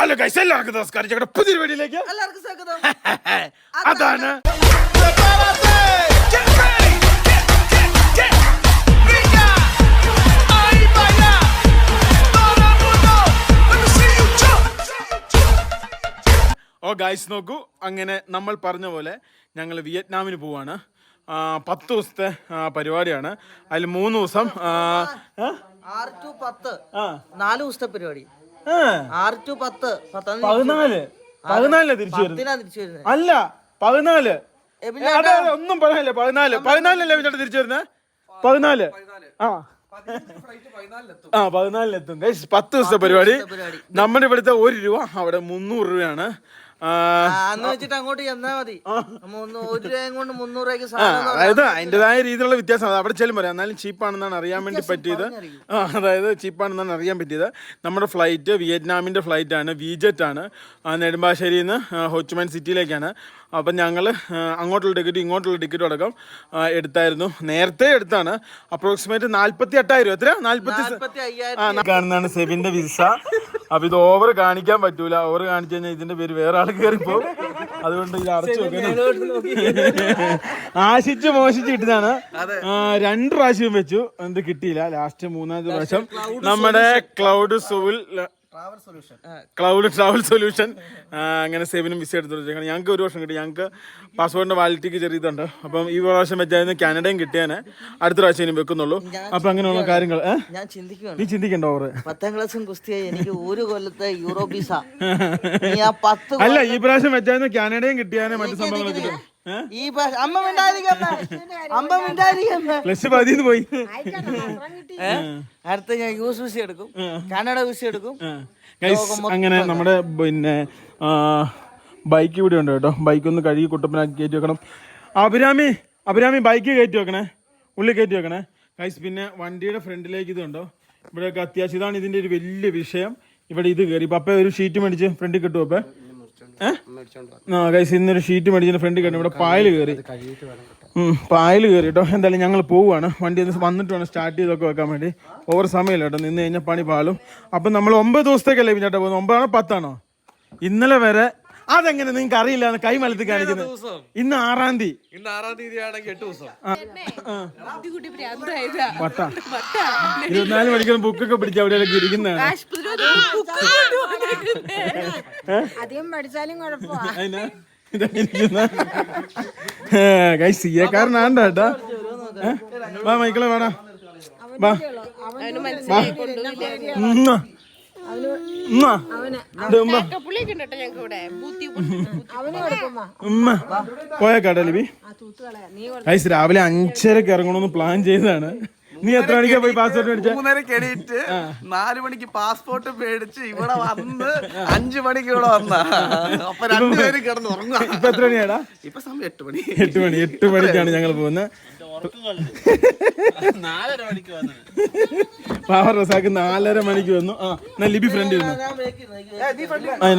Hello guys, എല്ലാവർക്കും നമസ്കാരം. ഞങ്ങളുടെ പുതിയൊരു വീഡിയോയിലേക്ക് എല്ലാവർക്കും സ്വാഗതം. അതാണ് ഗൈസ് നോക്കൂ, അങ്ങനെ നമ്മൾ പറഞ്ഞ പോലെ ഞങ്ങൾ വിയറ്റ്നാമിന് പോവാണ്. 10 ദിവസത്തെ പരിപാടിയാണ്. അതിൽ 3 ദിവസം 6 to 10 4 ദിവസത്തെ പരിപാടി. 6 to 10 14 തിരിച്ചു വരുന്നത്. അല്ല 14 ഒന്നും പറയാനില്ല. 14 തിരിച്ചു വരുന്നത്. 14 14 ഗൈസ്. 10 ദിവസത്തെ പരിപാടി. നമ്മുടെ ഇവിടുത്തെ 1 രൂപ, അവിടെ 300 രൂപയാണ്. വെച്ചിട്ട് അങ്ങോട്ട് ചെന്നാ മതി. 1 രൂപയും കൊണ്ട് 300 രൂപയ്ക്ക് അതായത് അതിൻ്റെതായ രീതിയിലുള്ള വ്യത്യാസം. അവിടെ ചെല്ലും പറയാം, എന്നാലും ചീപ്പാണെന്നാണ് അറിയാൻ വേണ്ടി പറ്റിയത്. അതായത് ചീപ്പാണെന്നാണ് അറിയാൻ പറ്റിയത്. നമ്മുടെ ഫ്ലൈറ്റ് വിയറ്റ്നാമിൻ്റെ ഫ്ലൈറ്റാണ്, വിജെറ്റ് ആണ്. നെടുമ്പാശ്ശേരിയിൽ നിന്ന് ഹോച്ചിമൻ സിറ്റിയിലേക്കാണ്. അപ്പം ഞങ്ങൾ അങ്ങോട്ടുള്ള ടിക്കറ്റ് ഇങ്ങോട്ടുള്ള ടിക്കറ്റും അടക്കം എടുത്തായിരുന്നു. നേരത്തെ എടുത്താണ്. അപ്രോക്സിമേറ്റ് 48,000. എത്ര? 45,000 കാണുന്നതാണ് സെബിന്റെ വിസ. അപ്പൊ ഇത് ഓവർ കാണിക്കാൻ പറ്റൂല. ഓവർ കാണിച്ചു കഴിഞ്ഞാൽ ഇതിന്റെ പേര് വേറെ ആൾ കയറിപ്പോ. അതുകൊണ്ട് ഇത് അടച്ചു വെക്കണം. ആശിച്ച് മോശിച്ച് കിട്ടുന്നതാണ്. 2 പ്രാവശ്യം വെച്ചു, എന്ത് കിട്ടിയില്ല. ലാസ്റ്റ് 3ാമത്തെ പ്രാവശ്യം നമ്മുടെ ക്ലൗഡ് ട്രാവൽ സൊല്യൂഷൻ അങ്ങനെ സേവിനും വിസ എടുത്തിട്ട് ഞങ്ങൾക്ക് 1 വർഷം കിട്ടി. ഞങ്ങൾക്ക് പാസ്പോർട്ടിന്റെ വാലിറ്റിക്ക് ചെറിയ ഇതുണ്ട്. അപ്പം ഈ പ്രാവശ്യം വെച്ചായിരുന്നു കാനഡയും കിട്ടിയാന്. അടുത്ത പ്രാവശ്യം ഇനി വെക്കുന്നുള്ളൂ. അപ്പൊ അങ്ങനെയുള്ള കാര്യങ്ങൾ നീ ചിന്തിക്കണ്ട. ഓവർ 10ാം ക്ലാസ്സും കുസ്തിയായി എനിക്ക് 1 കൊല്ലത്തെ യൂറോപ്പ് വിസ. അല്ല, ഈ പ്രാവശ്യം വെച്ചായിരുന്നു കാനഡയും കിട്ടിയാന് മറ്റു സംഭവങ്ങൾ കിട്ടും. പ്ലസ് 10 പോയി. അടുത്ത ഞാൻ യൂസ് വിസ എടുക്കും, കാനഡ വിസ എടുക്കും. അങ്ങനെ നമ്മുടെ പിന്നെ ബൈക്ക് ഇവിടെ ഉണ്ട് കേട്ടോ. ബൈക്ക് ഒന്ന് കഴുകി കുട്ടപ്പനാക്കി കയറ്റി വെക്കണം. അഭിരാമി ബൈക്ക് കയറ്റി വെക്കണേ, ഉള്ളിൽ കയറ്റി വെക്കണേ ഗൈസ്. പിന്നെ വണ്ടിയുടെ ഫ്രണ്ടിലേക്ക് ഇതുണ്ടോ, ഇവിടെയൊക്കെ അത്യാവശ്യം. ഇതാണ് ഇതിന്റെ ഒരു വലിയ വിഷയം. ഇവിടെ ഇത് കയറി പപ്പ ഒരു ഷീറ്റ് മേടിച്ച് ഫ്രണ്ടിൽ കിട്ടും. അപ്പേ ഗൈസ് ഇന്നൊരു ഷീറ്റ് മേടിച്ചതിന്റെ ഫ്രണ്ടിൽ കയറി. ഇവിടെ പായൽ കയറി കേട്ടോ. എന്തായാലും ഞങ്ങൾ പോവുകയാണ്. വണ്ടി ഒന്ന് വന്നിട്ട് വേണം സ്റ്റാർട്ട് ചെയ്തൊക്കെ വെക്കാൻ വേണ്ടി. ഓവർ സമയമില്ല കേട്ടോ, നിന്ന് കഴിഞ്ഞാൽ പണി പാളും. അപ്പം നമ്മൾ 9 ദിവസത്തേക്കല്ലേ ചേട്ടാ പോകുന്നത്? 9 ആണോ 10 ആണോ? ഇന്നലെ വരെ അതെങ്ങനെ നിങ്ങൾക്ക് അറിയില്ല? കൈ മലത്തി കാണിക്കുന്നത്. ഇന്ന് 6ാം തീയതി. 24 മണിക്കൂർ ബുക്കൊക്കെ പിടിച്ച് അവിടെയൊക്കെ ഇരിക്കുന്നതാണ്. സിയക്കാരനാണ്ട കേട്ടാ. വാ മൈക്കിളെ, വാടാ വാ. പോയേക്കാട്ടെ ലിബി. ഗൈസ് രാവിലെ 5:30 ഇറങ്ങണമെന്ന് പ്ലാൻ ചെയ്തതാണ്. നീ എത്ര മണിക്കാ പോയി പാസ്പോർട്ട് മേടിച്ച? 3:30 എണീറ്റ് 4 മണിക്ക് പാസ്പോർട്ട് മേടിച്ച് ഇവിടെ വന്ന് 5 മണിക്ക് ഇവിടെ വന്ന. അപ്പൊ 2 പേരും കിടന്ന് ഉറങ്ങുക. ഇപ്പൊ എത്ര മണിയാടാ? ഇപ്പൊ സമയം 8 മണി. 8 മണിക്കാണ് ഞങ്ങൾ പോകുന്നത്. പവർ റസാക്ക് 4:30 മണിക്ക് വന്നു. ലിബി ഫ്രണ്ട് ഇരുന്നു. ആണോ?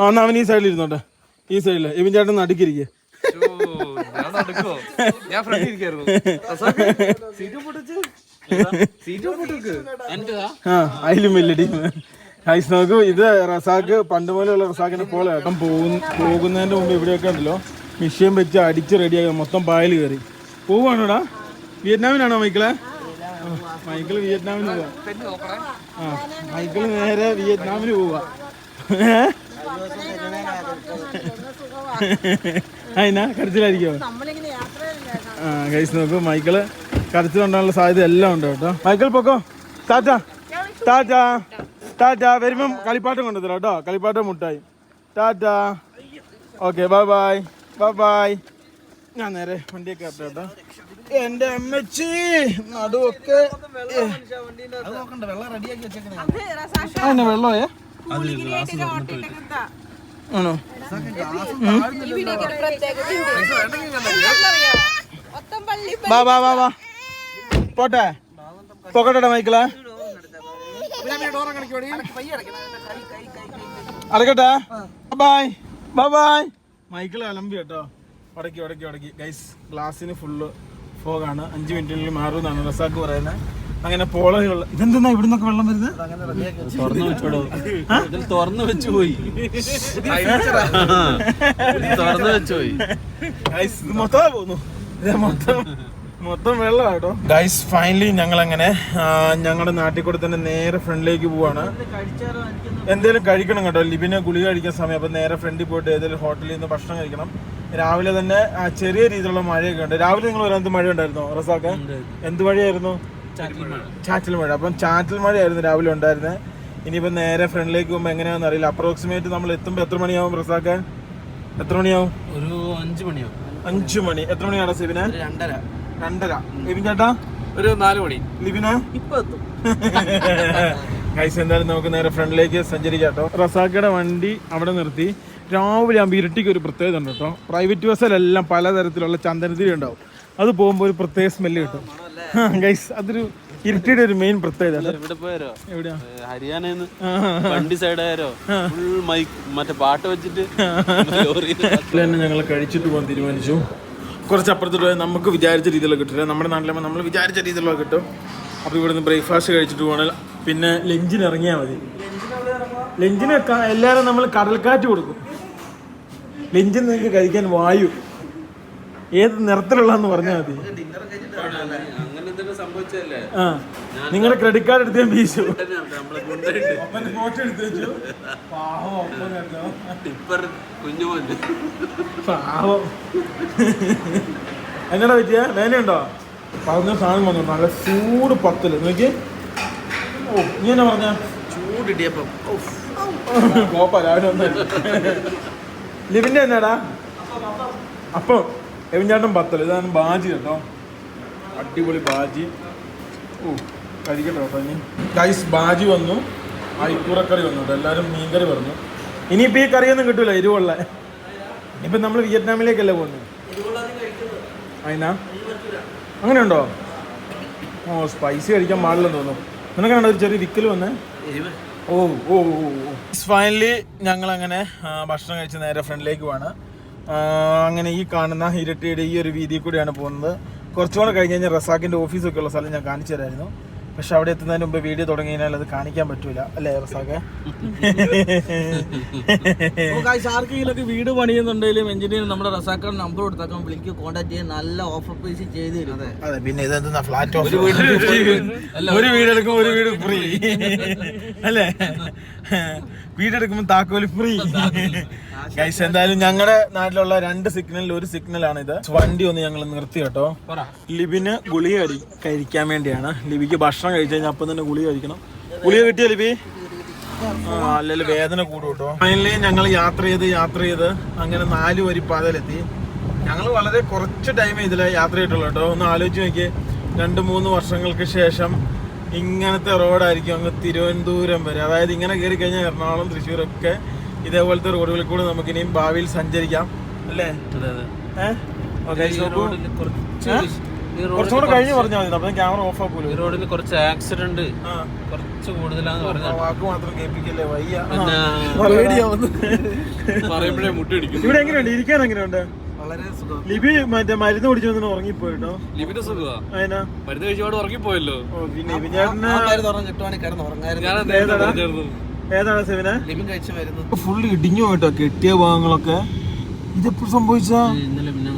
എന്നാ അവൻ ഈ സൈഡിൽ ഇരുന്നോട്ടെ. ഈ സൈഡില് ഇവൻ ചേട്ടൻ നടുക്കിരിക്കേ. അതിലും വലിയ ടീം. ഐസ് നോക്കൂ, ഇത് റസാക്ക് പണ്ട് പോലെയുള്ള റസാക്കിനെ പോലെ ഏട്ടൻ പോകുന്നതിന്റെ മുമ്പ് ഇവിടെയൊക്കെ ഉണ്ടല്ലോ മിഷ്യൻ വെച്ച് അടിച്ച് റെഡിയാക്കി മൊത്തം പായൽ കയറി പോവാണോടാ. വിയറ്റ്നാമിനാണോ മൈക്കിളെ? മൈക്കിള് വിയറ്റ്നാമിന് പോവാ. മൈക്കിള് നേരെ വിയറ്റ്നാമിന് പോവാ. അതിനാ കരച്ചിലായിരിക്കോ? ഗൈസ് നോക്കൂ, മൈക്കിള് കരച്ചിലുണ്ടാകാനുള്ള സാധ്യത എല്ലാം ഉണ്ട് കേട്ടോ. മൈക്കിൾ പൊക്കോ. ടാറ്റ. വരുമ്പം കളിപ്പാട്ടം കൊണ്ടുതരാം കേട്ടോ. കളിപ്പാട്ടം മുട്ടായി. ടാറ്റ. Okay, bye. ഞാൻ നേരെ വണ്ടിയൊക്കെ കേട്ടോ. എന്റെ അമ്മച്ചി നടുവൊക്കെ വെള്ളമേ ആണോ? വാ പോട്ടെ. പൊക്കട്ടെ മൈക്കിളെ. അടക്കട്ടെ. ബൈ. മൈക്കിള് അലമ്പി കേട്ടോ. ഉടക്കി ഗൈസ്. ഗ്ലാസ്സിന് ഫുള്ള് ഫോഗാണ്. 5 മിനിറ്റിനുള്ളിൽ മാറുമെന്നാണ് റസാക്ക് പറയുന്നത്. അങ്ങനെ പോളകളുള്ള ഇതെന്താ ഇവിടെ നിന്നൊക്കെ വെള്ളം വരുന്നത്? തുറന്നു വെച്ചോടോ, ഇതിൽ തുറന്നു വെച്ചു പോയി. തുറന്നു വെച്ചു പോയി. ഇത് മൊത്തം പോകുന്നു, ഇത് മൊത്തം വെള്ളമാട്ടോ. ഗൈസ് ഫൈനലി ഞങ്ങൾ അങ്ങനെ ഞങ്ങളുടെ നാട്ടിൽ കൂടെ തന്നെ നേരെ ഫ്രണ്ടിലേക്ക് പോവാണ്. എന്തേലും കഴിക്കണം കേട്ടോ. ലിബിനെ ഗുളിക കഴിക്കാൻ സമയം, അപ്പൊ നേരെ ഫ്രണ്ടിൽ പോയിട്ട് ഏതെങ്കിലും ഹോട്ടലിൽ നിന്ന് ഭക്ഷണം കഴിക്കണം. രാവിലെ തന്നെ ചെറിയ രീതിയിലുള്ള മഴയൊക്കെ ഉണ്ട്. രാവിലെ നിങ്ങൾ വരാൻ മഴ ഉണ്ടായിരുന്നോ റസാക്ക്? എന്ത് മഴയായിരുന്നു? ചാറ്റൽ മഴ. അപ്പം ചാറ്റൽ മഴയായിരുന്നു രാവിലെ ഉണ്ടായിരുന്നത്. ഇനിയിപ്പോൾ നേരെ ഫ്രണ്ടിലേക്ക് പോകുമ്പോൾ എങ്ങനെയാണെന്ന് അറിയില്ല. അപ്രോക്സിമേറ്റ് നമ്മൾ എത്തുമ്പോൾ എത്ര മണിയാവും റസാക്കാൻ? എത്ര മണിയാവും? ഒരു 5 മണിയാവും. 5 മണി. എത്ര മണിയാണ് സിബിന്? 2:30. ലിബിൻ ചേട്ടാ? ഒരു 4 മണി. ലിബിന്? ഇപ്പൊ എത്തും. ഗൈസ് എന്തായാലും നമുക്ക് നേരെ ഫ്രണ്ടിലേക്ക് സഞ്ചരിക്കാം കേട്ടോ. റസാക്കയുടെ വണ്ടി അവിടെ നിർത്തി. രാവിലെ ആകുമ്പോൾ ഇരുട്ടിക്ക് ഒരു പ്രത്യേകത ഉണ്ട് കേട്ടോ. പ്രൈവറ്റ് ബസ്സിലെല്ലാം പലതരത്തിലുള്ള ചന്ദനത്തിരി ഉണ്ടാവും. അത് പോകുമ്പോൾ ഒരു പ്രത്യേക സ്മെല്ല് കിട്ടും. ഗൈസ് അതൊരു ഇരുട്ടിയുടെ ഒരു മെയിൻ പ്രത്യേകത. ഇവിടെ പോയാരോ? എവിടെയാ? ഹരിയാനന്ന് വണ്ടി സൈഡായാരോ ഫുൾ മൈക്ക് മറ്റേ പാട്ട് വെച്ചിട്ട് തന്നെ ഞങ്ങൾ കഴിച്ചിട്ട് പോകാൻ തീരുമാനിച്ചു. കുറച്ച് അപ്പുറത്തോട്ട് പോയാൽ നമുക്ക് വിചാരിച്ച രീതിയിലുള്ള കിട്ടില്ല. നമ്മുടെ നാട്ടിലാകുമ്പോൾ നമ്മൾ വിചാരിച്ച രീതിയിലുള്ള കിട്ടും. അപ്പോൾ ഇവിടെ നിന്ന് ബ്രേക്ക്ഫാസ്റ്റ് കഴിച്ചിട്ട് പോകണം. പിന്നെ ലഞ്ചിന് ഇറങ്ങിയാൽ മതി. ലഞ്ചിന് എല്ലാവരും നമ്മൾ കടൽക്കാറ്റ് കൊടുക്കും. ലഞ്ചിന് നിങ്ങൾക്ക് കഴിക്കാൻ വായു ഏത് നിറത്തിലുള്ളതെന്ന് പറഞ്ഞാൽ മതി. അങ്ങനെ തന്നെ സംഭവിച്ചല്ലേ? ആ, നിങ്ങളുടെ ക്രെഡിറ്റ് കാർഡ് എടുത്ത് ഞാൻ വീശു. ഫോട്ടോ എടുത്ത് വെച്ചു. പാവം ടിപ്പർ കുഞ്ഞുമോൻ പാവം. എങ്ങനെയാ പറ്റിയ വേനയുണ്ടോ? പറഞ്ഞ സാധനം വന്നു. നല്ല ചൂട് പത്തല് നോക്കി. ഓ ഇങ്ങനെ പറഞ്ഞ ചൂടിടിയപ്പം കോപ്പ രാവിലെ വന്ന ലിബിൻ്റെ എന്നാടാ? അപ്പം എവിഞ്ചാട്ടം പത്തല്. ഇതാണ് ബാജി കേട്ടോ, അടിപൊളി ബാജി. ഓ കഴിക്കട്ടോ കേട്ടോ. ഇനി ഗൈസ് ബാജി വന്നു, അയിക്കൂറക്കറി വന്നു കേട്ടോ. എല്ലാവരും മീൻകറി പറഞ്ഞു. ഇനിയിപ്പോൾ ഈ കറിയൊന്നും കിട്ടൂല എരിവുള്ള. ഇനിയിപ്പം നമ്മൾ വിയറ്റ്നാമിലേക്കല്ലേ പോകുന്നത്. അതിനാ അങ്ങനെയുണ്ടോ? ഓ സ്പൈസി കഴിക്കാൻ പാടില്ലെന്ന് തോന്നുന്നു. നിനക്കാണ് ഒരു ചെറിയ വിക്കൽ വന്നേ. ഓ ഓ ഓ. ഫൈനലി ഞങ്ങളങ്ങനെ ഭക്ഷണം കഴിച്ച് നേരെ ഫ്രണ്ടിലേക്ക് പോവാണ്. അങ്ങനെ ഈ കാണുന്ന ഇരട്ടിയുടെ ഈ ഒരു വീതിയിൽ കൂടിയാണ് പോകുന്നത്. കുറച്ചുകൂടെ കഴിഞ്ഞ് കഴിഞ്ഞാൽ റസാക്കിൻ്റെ ഓഫീസൊക്കെ ഉള്ള സ്ഥലം ഞാൻ കാണിച്ചു തരായിരുന്നു. പക്ഷെ അവിടെ എത്തുന്നതിന് മുമ്പ് വീഡിയോ തുടങ്ങി കഴിഞ്ഞാൽ അത് കാണിക്കാൻ പറ്റൂല അല്ലേ റസാക്ക്? ആർക്കെങ്കിലൊക്കെ വീട് പണിയുന്നുണ്ടെങ്കിലും എഞ്ചിനീയർ നമ്മുടെ റസാക്കാട് നമ്പർ കൊടുത്താൽ വിളിക്കുക, കോൺടാക്ട് ചെയ്യാൻ നല്ല ഓഫർ പ്രൈസ് ചെയ്ത് തരും. അതെ പിന്നെ ഇതെന്താ ഫ്ലാറ്റ് ഓഫർ? ഒരു വീടെടുക്കും ഒരു വീട് ഫ്രീ അല്ലേ? വീടെടുക്കുമ്പോൾ താക്കോല് ഫ്രീ. ഗൈസ് എന്തായാലും ഞങ്ങളുടെ നാട്ടിലുള്ള 2 സിഗ്നലിൽ ഒരു സിഗ്നലാണ് ഇത്. വണ്ടി ഒന്ന് ഞങ്ങൾ നിർത്തി കേട്ടോ. ലിബിന് ഗുളിക കഴിക്കാൻ വേണ്ടിയാണ്. ലിബിക്ക് ഭക്ഷണം കഴിച്ചു കഴിഞ്ഞാൽ അപ്പം തന്നെ ഗുളിക കഴിക്കണം. ഗുളിക കിട്ടിയ ലിബി? അല്ലെങ്കിൽ വേദന കൂടും കേട്ടോ. ഫൈനലി ഞങ്ങൾ യാത്ര ചെയ്ത് അങ്ങനെ 4 വരി പാതയിലെത്തി. ഞങ്ങൾ വളരെ കുറച്ച് ടൈമേ ഇതിൽ യാത്ര ചെയ്തിട്ടുള്ളൂ കേട്ടോ. ഒന്ന് ആലോചിച്ച് നോക്കിയേ, 2-3 വർഷങ്ങൾക്ക് ശേഷം ഇങ്ങനത്തെ റോഡായിരിക്കും അങ്ങ് തിരുവനന്തപുരം വരെ. അതായത് ഇങ്ങനെ കയറി കഴിഞ്ഞാൽ എറണാകുളം തൃശ്ശൂരൊക്കെ ഇതേപോലത്തെ റോഡുകളിൽ കൂടെ നമുക്ക് ഇനിയും ഭാവിയിൽ സഞ്ചരിക്കാം അല്ലേ? കുറച്ചുകൂടെ കഴിഞ്ഞ് പറഞ്ഞാൽ മതി, അപ്പം ക്യാമറ ഓഫ് ആക്കൂല. ഈ റോഡിൽ കുറച്ച് ആക്സിഡന്റ് കുറച്ച് കൂടുതലാന്ന് പറഞ്ഞു. വാക്ക് മാത്രം കേൾപ്പിക്കല്ലേ, വയ്യ. പറയുമ്പോഴേ മുട്ടടിക്കും. ഇവിടെ എങ്ങനെയുണ്ട് ഇരിക്കാൻ? എങ്ങനെയുണ്ട്? വളരെ സുഖം. ലിബി മറ്റേ മരുന്ന് കുടിച്ചു വന്നിട്ട് ഉറങ്ങിപ്പോയിട്ടോ. ലിബിന്റെ സുഖമാ? അതിനാ മരുന്ന് കഴിച്ചപാട് ഉറങ്ങിപ്പോയല്ലോ. പിന്നെ കിട്ടുവാണെങ്കിൽ കിടന്ന് ഉറങ്ങായിരുന്നു. ഏതാണ് സെവിനെ? ലിബിൻ കഴിച്ചു വരുന്നത് ഫുള്ള് ഇടിഞ്ഞു പോയിട്ടോ കെട്ടിയ ഭാഗങ്ങളൊക്കെ. ഇതെപ്പോഴും സംഭവിച്ചാ? ഇന്നലെ പിന്നെ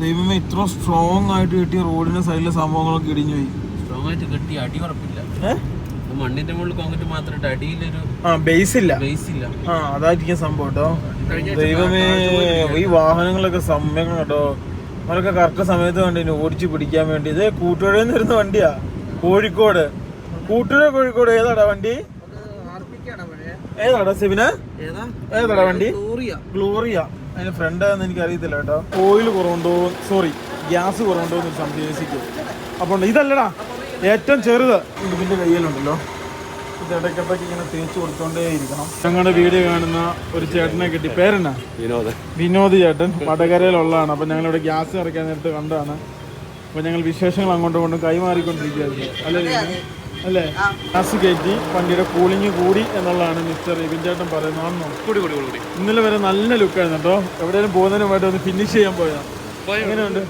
ദൈവമേ, ഇത്ര സ്ട്രോങ് ആയിട്ട് കെട്ടിയ റോഡിന്റെ സൈഡിലെ സംഭവങ്ങളൊക്കെ ഇടിഞ്ഞു പോയി. സ്ട്രോങ് ആയിട്ട് കെട്ടി അടി ഉറപ്പില്ല. മണ്ണിന്റെ മുകളിൽ കോൺക്രീറ്റ് മാത്രമായിട്ട് അടിയിലൊരു ബേസ് ഇല്ല. അതായിരിക്കും സംഭവം കേട്ടോ. ദൈവമേ, ഈ വാഹനങ്ങളൊക്കെ സമ്മേക്കണം കേട്ടോ. അവരൊക്കെ കറക്റ്റ് സമയത്ത് വേണ്ടി ഓടിച്ച് പിടിക്കാൻ വേണ്ടി. ഇത് കൂട്ടുപുഴയിൽ നിന്ന് വരുന്ന വണ്ടിയാ, കോഴിക്കോട്. കൂട്ടുപുഴ കോഴിക്കോട്. ഏതാടാ വണ്ടി? ഏതാടാ സെബിന്? ഏതാടാ വണ്ടി? ഗ്ലോറിയ. അതിന് ഫ്രണ്ട് ആണെന്ന് എനിക്ക് അറിയത്തില്ല കേട്ടോ. ഓയിൽ കുറവുണ്ടോ, സോറി ഗ്യാസ് കുറവുണ്ടോ എന്നൊരു സംശയിക്കും. അപ്പോൾ ഇതല്ലടാ ഏറ്റവും ചെറുത് ഇതിൻ്റെ കയ്യിലുണ്ടല്ലോ. ഇത് ഇടയ്ക്കിടയ്ക്ക് ഇങ്ങനെ തേച്ച് കൊടുത്തോണ്ടേ ഇരിക്കണം. ഞങ്ങളുടെ വീഡിയോ കാണുന്ന ഒരു ചേട്ടനെ കിട്ടി. പേരെന്നാ? വിനോദ് ചേട്ടൻ. വടകരയിലുള്ളതാണ്. അപ്പം ഞങ്ങളിവിടെ ഗ്യാസ് ഇറക്കാൻ നേരത്തെ കണ്ടതാണ്. അപ്പോൾ ഞങ്ങൾ വിശേഷങ്ങൾ അങ്ങോട്ടും ഇങ്ങോട്ടും കൈമാറിക്കൊണ്ടിരിക്കുകയായിരുന്നു അല്ലേ? ഗ്യാസ് കയറ്റി വണ്ടിയുടെ കൂളിംഗ് കൂടി എന്നുള്ളതാണ് മിസ്റ്റർ റിബിൻ ചേട്ടൻ പറയുന്നത്. ഇന്നലെ വരെ നല്ല ലുക്കായിരുന്നു കേട്ടോ. എവിടെയെങ്കിലും പോകുന്നതിന് വേണ്ടി ഒന്ന് ഫിനിഷ് ചെയ്യാൻ പോയാ. എങ്ങനെയുണ്ട്?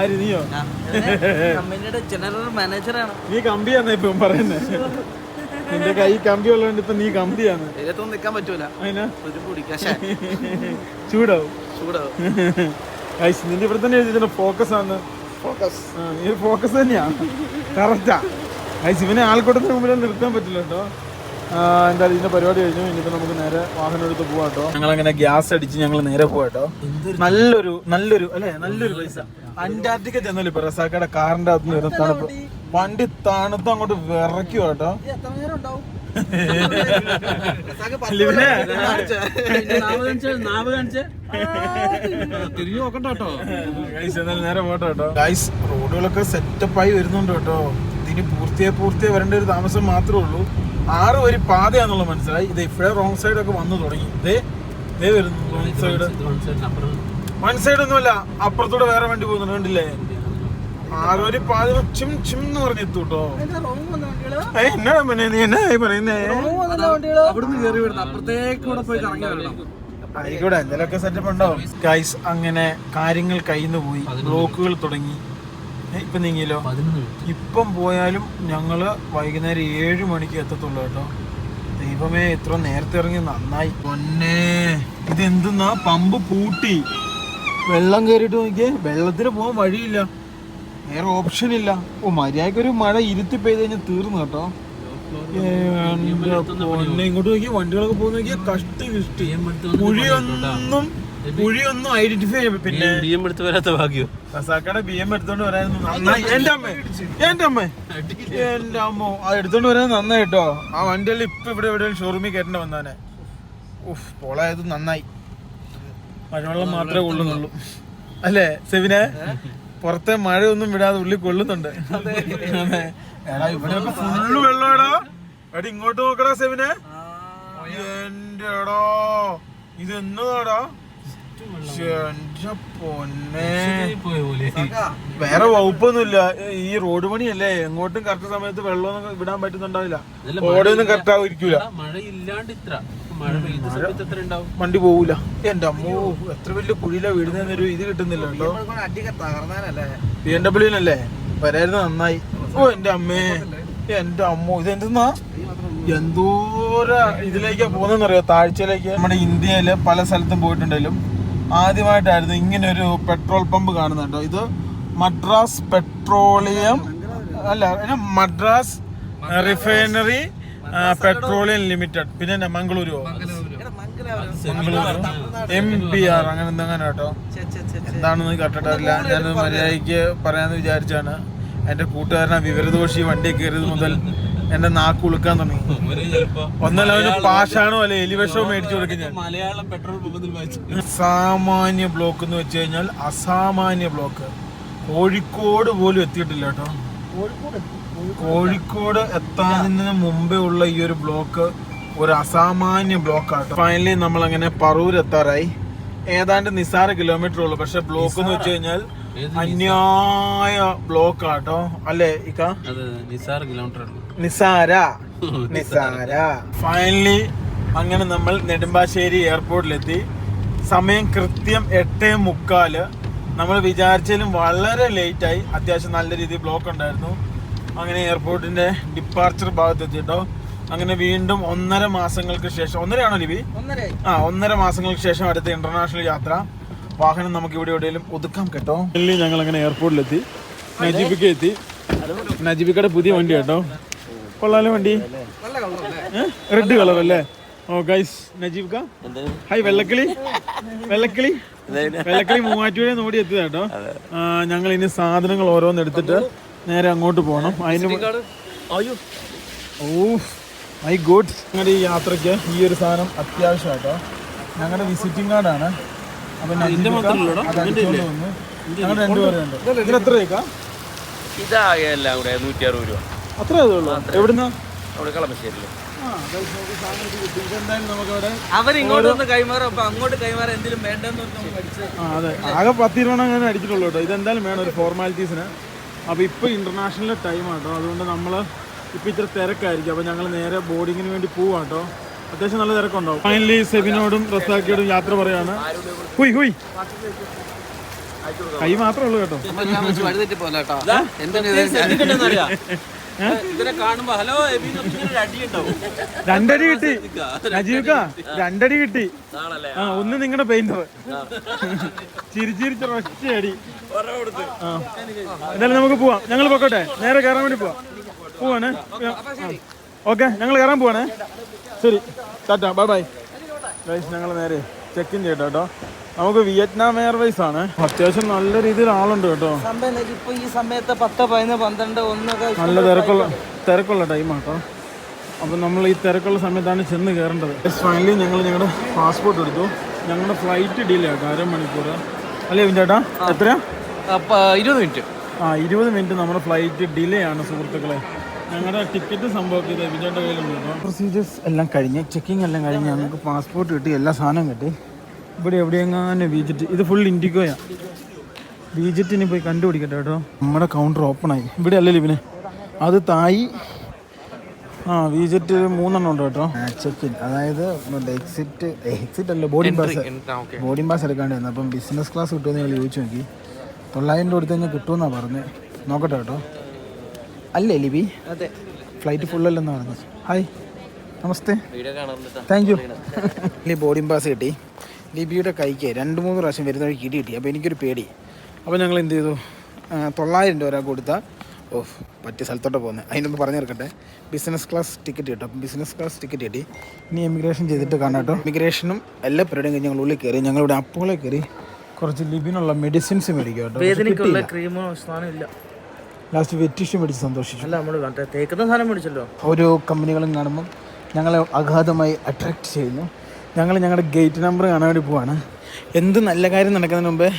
ആര് നീയോ? കമ്പനിയുടെ ജനറൽ മാനേജറാണ്. നീ കമ്പിയാന്ന് ഇപ്പം പറയുന്നത്. നിന്റെ കൈ കമ്പി ഉള്ളതുകൊണ്ട് ഇപ്പൊ നീ കമ്പിയാണ്. ഇതിലത്തൊന്നും നിക്കാൻ പറ്റൂല. അതിനാ ഒരു കുടിക്കാ ചൂടാവും. ചൂടാവും. നിന്റെ ഇവിടെ തന്നെ എഴുതി ഫോക്കസ് ആണ്. ഫോക്കസ്. നീ ഫോക്കസ് തന്നെയാ. കറക്റ്റാ. ഇവനെ ആൾക്കൂട്ടത്തിന് മുമ്പിൽ നിർത്താൻ പറ്റില്ല കേട്ടോ. എന്തായാലും ഇതിന്റെ പരിപാടി കഴിഞ്ഞു. ഇനിയിപ്പോ നമുക്ക് നേരെ വാഹനം എടുത്ത് പോവാ കേട്ടോ. ഞങ്ങളങ്ങനെ ഗ്യാസ് അടിച്ച് ഞങ്ങൾ നേരെ പോവാ കേട്ടോ. നല്ലൊരു അല്ലെ നല്ലൊരു പൈസ. അന്റാർട്ടിക്ക ചെന്നല്ലോ ഇപ്പൊ റസാക്കയുടെ കാറിന്റെ അകത്ത് വരുന്ന തണുപ്പ്. വണ്ടി തണുത്ത് അങ്ങോട്ട് വിറയ്ക്കുവാ കേട്ടോ. തിരിഞ്ഞു നോക്കണ്ട കേട്ടോ. നേരെ പോട്ടോ കേട്ടോ. ഗൈസ് റോഡുകളൊക്കെ സെറ്റപ്പായി വരുന്നുണ്ട് കേട്ടോ. ഇതിന് പൂർത്തിയായി വരേണ്ട ഒരു താമസം മാത്രമേ ഉള്ളൂ. 6 വരി പാതയാന്നുള്ള മനസ്സിലായി. ഇത് ഇപ്പോഴേ റോങ് സൈഡ് ഒക്കെ വന്നു തുടങ്ങി. ഇതേ വരുന്നു റോങ് സൈഡ്. വൺ സൈഡ് ഒന്നുമല്ല, അപ്പുറത്തൂടെ വേറെ വണ്ടി പോകുന്നുണ്ട്. കണ്ടില്ലേ? 6 വരി പാത ചിം ചിം എന്ന് പറഞ്ഞ് എത്തു കേട്ടോ. എന്നാ പിന്നെ നീ എന്നാ പറയുന്നേ? അവിടുന്ന് കയറി വരുന്നത് അപ്പുറത്തേക്കൂടെ പോയി കറങ്ങി വരണം. ആയിക്കോട്ടെ, എന്തെങ്കിലുമൊക്കെ സെറ്റപ്പ് ഉണ്ടാവും. ഗൈസ് അങ്ങനെ കാര്യങ്ങൾ കയ്യിന്ന് പോയി. ബ്ലോക്കുകൾ തുടങ്ങി. ഇപ്പം നീങ്ങിയല്ലോ. ഇപ്പം പോയാലും ഞങ്ങള് വൈകുന്നേരം 7 മണിക്ക് എത്തത്തുള്ളൂ കേട്ടോ. ദൈവമേ, ഇത്ര നേരത്തെ ഇറങ്ങി നന്നായി. പൊന്നേ, ഇതെന്തെന്നാ പമ്പ് പൂട്ടി. വെള്ളം കയറിയിട്ട് നോക്കിയേ. വെള്ളത്തിന് പോകാൻ വഴിയില്ല, വേറെ ഓപ്ഷൻ ഇല്ല. മര്യാദക്കൊരു മഴ ഇരുത്തി പെയ്ത് കഴിഞ്ഞാൽ തീർന്നു കേട്ടോ. പൊന്നെ, ഇങ്ങോട്ട് നോക്കിയ വണ്ടികളൊക്കെ പോകുന്ന നോക്കിയാൽ കഷ്ടി കിഷ്ടി. കുഴിയൊന്നും ഐഡന്റിഫൈ ചെയ്യാൻ. പിന്നെ വരാത്ത ഭാഗ്യോ റസാക്കയുടെ BM എടുത്തോണ്ട് വരായിരുന്നു നന്നായി. എന്റെ അമ്മോ, അത് എടുത്തോണ്ട് വരാൻ നന്നായി കേട്ടോ. ആ വണ്ടികളിൽ ഇപ്പൊ ഇവിടെ ഷോറൂമിൽ കയറ്റേണ്ട വന്നാനെ. പോളായത് നന്നായി. മഴവെള്ളം മാത്രമേ കൊള്ളുന്നുള്ളൂ അല്ലേ സെവിനെ? പുറത്തെ മഴയൊന്നും വിടാതെ ഉള്ളിൽ കൊള്ളുന്നുണ്ട്. അതെ, എടാ ഇവിടെയൊക്കെ ഫുള്ള് വെള്ളമാടാ. എടാ ഇങ്ങോട്ട് നോക്കടാ സെവിനെ. എന്റെ എടാ, ഇത് എന്നതാടാ? പൊന്നെ, വേറെ വകുപ്പൊന്നുമില്ല. ഈ റോഡ് പണിയല്ലേ, എങ്ങോട്ടും കറക്റ്റ് സമയത്ത് വെള്ളമൊന്നും വിടാൻ പറ്റുന്നുണ്ടാവില്ല. ഓടൊന്നും കറക്റ്റ് ആയിരിക്കൂല. വണ്ടി പോവൂല. എന്റെ അമ്മോ, എത്ര വലിയ കുഴിയിലാ വീടുന്നൊരു ഇത് കിട്ടുന്നില്ല കേട്ടോ. BMW വരായിരുന്നു നന്നായി. എന്റെ അമ്മേ, എന്റെ അമ്മോ, ഇതെന്തെന്നാ? എന്തോര ഇതിലേക്കാ പോകുന്നറിയോ, താഴ്ചയിലേക്ക്. നമ്മുടെ ഇന്ത്യയില് പല സ്ഥലത്തും പോയിട്ടുണ്ടെങ്കിലും ആദ്യമായിട്ടായിരുന്നു ഇങ്ങനെ ഒരു പെട്രോൾ പമ്പ് കാണുന്നുണ്ടോ. ഇത് മദ്രാസ് പെട്രോളിയം അല്ല, മദ്രാസ് റിഫൈനറി പെട്രോളിയം ലിമിറ്റഡ്. പിന്നെ മംഗളൂരു MBR അങ്ങനെ എന്തെങ്ങനെ കേട്ടോ. എന്താണെന്ന് കേട്ടിട്ടില്ല. ഞാൻ മര്യാദയ്ക്ക് പറയാന്ന് വിചാരിച്ചാണ്. എന്റെ കൂട്ടുകാരനാ വിവരദോഷി വണ്ടി കയറിയത് മുതൽ എന്റെ നാക്ക് ഉളുക്കാൻ തുടങ്ങി. ഒന്നല്ല, അവന് പാഷാണോ അല്ലെ എലിവശോ മേടിച്ചു കൊടുക്കും ഞാൻ. മലയാളം പെട്രോൾ പമ്പ് സാമാന്യ ബ്ലോക്ക് എന്ന് വെച്ച് കഴിഞ്ഞാൽ അസാമാന്യ ബ്ലോക്ക്. കോഴിക്കോട് പോലും എത്തിയിട്ടില്ല കേട്ടോ. കോഴിക്കോട് എത്താതിന് മുമ്പേ ഉള്ള ഈ ഒരു ബ്ലോക്ക് ഒരു അസാമാന്യ ബ്ലോക്കാട്ടോ. ഫൈനലി നമ്മൾ അങ്ങനെ പറൂർ എത്താറായി. ഏതാണ്ട് നിസ്സാര കിലോമീറ്റർ ഉള്ളു. പക്ഷെ ബ്ലോക്ക് എന്ന് വെച്ച് കഴിഞ്ഞാൽ അന്യായ ബ്ലോക്ക് ആട്ടോ അല്ലേ ഇക്ക? നിസാര. ഫൈനലി അങ്ങനെ നമ്മൾ നെടുമ്പാശ്ശേരി എയർപോർട്ടിലെത്തി. സമയം കൃത്യം 8:45. നമ്മൾ വിചാരിച്ചാലും വളരെ ലേറ്റായി. അത്യാവശ്യം നല്ല രീതിയിൽ ബ്ലോക്ക് ഉണ്ടായിരുന്നു. അങ്ങനെ എയർപോർട്ടിന്റെ ഡിപ്പാർച്ചർ ഭാഗത്തെത്തി കേട്ടോ. അങ്ങനെ വീണ്ടും 1.5 മാസങ്ങൾക്ക് ശേഷം, 1.5 ലിബി? 1.5 മാസങ്ങൾക്ക് ശേഷം അടുത്ത ഇന്റർനാഷണൽ യാത്ര. വാഹനം നമുക്ക് ഇവിടെ എവിടെയെങ്കിലും ഒതുക്കാം കേട്ടോ. ഞങ്ങൾ അങ്ങനെ എയർപോർട്ടിലെത്തി. നജീബിക്ക എത്തി. നജീബിക്കയുടെ പുതിയ വണ്ടി കേട്ടോ. കൊള്ളാലോ വണ്ടി, റെഡ് കളർ അല്ലേ? ഓ ഗൈസ്, നജീബിക്ക ഹായ്. വെള്ളക്കിളി മൂവാറ്റുപുഴ ഓടി എത്തിയതാ കേട്ടോ. ഞങ്ങൾ ഇനി സാധനങ്ങൾ ഓരോന്ന് എടുത്തിട്ട് നേരെ അങ്ങോട്ട് പോകണം. My good. ഞങ്ങളുടെ ഈ യാത്രയ്ക്ക് ഈ ഒരു സാധനം അത്യാവശ്യമായിട്ടോ. ഞങ്ങളുടെ വിസിറ്റിംഗ് കാർഡാണ്. അപ്പൊ ഞങ്ങൾ രണ്ടുപേരുണ്ട്. ഇതിന് എത്ര രൂപ? ഇതാകെല്ലാം കൂടെ 160 രൂപ. അത്രേ ഉള്ളൂ. എവിടുന്ന? കളമശ്ശേരിയിൽ. അവരിങ്ങോട്ട് ഒന്ന് കൈമാറും, അപ്പൊ അങ്ങോട്ട് കൈമാറാൻ എന്തെങ്കിലും വേണ്ടെന്ന്. അതെ, ആകെ 10 രൂപ അങ്ങനെ അടിച്ചിട്ടുള്ളൂ കേട്ടോ. ഇതെന്തായാലും വേണം ഒരു ഫോർമാലിറ്റീസിന്. അപ്പോൾ ഇപ്പോൾ ഇന്റർനാഷണൽ ടൈം ആട്ടോ. അതുകൊണ്ട് നമ്മൾ ഇപ്പോൾ ഇത്ര തിരക്കായിരിക്കും. അപ്പോൾ ഞങ്ങൾ നേരെ ബോർഡിങ്ങിന് വേണ്ടി പോവാം കേട്ടോ. അത്യാവശ്യം നല്ല തിരക്കുണ്ടാവും. ഫൈനലി സെബിനോടും റസാക്കിയോടും യാത്ര പറയാണ്. ഹുയ് കൈ മാത്രമേ ഉള്ളൂ കേട്ടോ. വഴുതെറ്റി പോലെ കേട്ടോ. ഇതിനെ കാണുമ്പോ ഹലോ അടി ഉണ്ടാവും. 2 അടി കിട്ടി നജീബ്, 2 അടി കിട്ടി. ഒന്ന് നിങ്ങളുടെ പെയിന്റർ ചിരിച്ചിരിച്ച ഒറ്റയടി. എന്തായാലും നമുക്ക് പോവാം. ഞങ്ങൾ പൊക്കോട്ടെ, നേരെ കയറാൻ വേണ്ടി പോവാണ്. ഓക്കെ, ഞങ്ങൾ കയറാൻ പോവാണേ. ശരി, ടാറ്റ, ബൈ ബൈ ഗൈസ്. ഞങ്ങൾ നേരെ ചെക്ക് ഇൻ ചെയ്യട്ടോ കേട്ടോ. നമുക്ക് വിയറ്റ്നാം എയർവേസ് ആണ്. അത്യാവശ്യം നല്ല രീതിയിൽ ആളുണ്ട് കേട്ടോ. ഇപ്പൊ ഈ സമയത്ത് 10, 11, 12, 1 നല്ല തിരക്കുള്ള ടൈമാണ് കേട്ടോ. അപ്പം നമ്മൾ ഈ തിരക്കുള്ള സമയത്താണ് ചെന്ന് കയറേണ്ടത്. ഫൈനലി ഞങ്ങൾ ഞങ്ങളുടെ പാസ്പോർട്ട് എടുത്തു. ഞങ്ങളുടെ ഫ്ലൈറ്റ് ഡിലേ ആട്ടോ, 1/2 മണിക്കൂർ അല്ലേ ചേട്ടാ? എത്രയാ? 20 മിനിറ്റ്. 20 മിനിറ്റ് നമ്മുടെ ഫ്ലൈറ്റ് ഡിലേ ആണ് സുഹൃത്തുക്കളെ. ഞങ്ങളുടെ ടിക്കറ്റ് സംഭവം ഇത് വിജയുടെ കയ്യിലുണ്ട് കേട്ടോ. പ്രൊസീജിയേഴ്സ് എല്ലാം കഴിഞ്ഞ്, ചെക്കിങ് എല്ലാം കഴിഞ്ഞ് ഞങ്ങൾക്ക് പാസ്പോർട്ട് കിട്ടി, എല്ലാ സാധനവും കിട്ടി. ഇവിടെ എവിടെയെങ്ങാനും വിജിറ്റ്, ഇത് ഫുൾ ഇൻഡിഗോയാണ്. വിജിറ്റിന് പോയി കണ്ടുപിടിക്കട്ടെ കേട്ടോ. നമ്മുടെ കൗണ്ടർ ഓപ്പണായി. ഇവിടെ അല്ലല്ലോ ഇവന്, അത് തായി. വിജിറ്റ് 3 ഉണ്ട് കേട്ടോ. ചെക്ക് ഇൻ, അതായത് എക്സിറ്റ് അല്ല, ബോർഡിംഗ് പാസ് എടുക്കാണ്ട് വന്നു. അപ്പം ബിസിനസ് ക്ലാസ് കിട്ടുമെന്ന് ഞങ്ങൾ ചോദിച്ചു നോക്കി. 900 രൂപ കൊടുത്ത് കഴിഞ്ഞാൽ കിട്ടുമെന്നാണ് പറഞ്ഞത്. നോക്കട്ടെ കേട്ടോ. അല്ലേ ലിബി? അതെ, ഫ്ലൈറ്റ് ഫുള്ളല്ലെന്ന് പറഞ്ഞു. Hi, namaste, thank you. Boarding pass കിട്ടി. ലിബിയുടെ കൈക്ക് 2-3 പ്രാവശ്യം വരുന്ന വഴി കിട്ടി. അപ്പോൾ എനിക്കൊരു പേടി. അപ്പോൾ ഞങ്ങൾ എന്ത് ചെയ്തു, 900 രൂപ ഒരാൾക്ക് കൊടുത്താൽ പറ്റിയ സ്ഥലത്തോട്ട് പോകുന്നത്. അതിനൊന്ന് പറഞ്ഞു തീർക്കട്ടെ. ബിസിനസ് ക്ലാസ് ടിക്കറ്റ് കിട്ടും. അപ്പം ബിസിനസ് ക്ലാസ് ടിക്കറ്റ് കിട്ടി. ഇനി എമിഗ്രേഷൻ ചെയ്തിട്ട് കാണാം കേട്ടോ. ഇമിഗ്രേഷനും എല്ലാ പരിപാടിയും കഴിഞ്ഞ് ഞങ്ങൾ ഉള്ളിൽ കയറി. ഞങ്ങളിവിടെ അപ്പോളെ കയറി കുറച്ച് ലിബിനുള്ള മെഡിസിൻസ് മേടിക്കും കേട്ടോ. ലാസ്റ്റ് വെറ്റിഷ് മേടിച്ച് സന്തോഷിച്ചു. ഓരോ കമ്പനികളും കാണുമ്പം ഞങ്ങളെ അഗാധമായി അട്രാക്റ്റ് ചെയ്യുന്നു. ഞങ്ങൾ ഞങ്ങളുടെ ഗേറ്റ് നമ്പർ കാണാൻ വേണ്ടി പോവാണ്. എന്ത് നല്ല കാര്യം നടക്കുന്നതിന് മുമ്പേ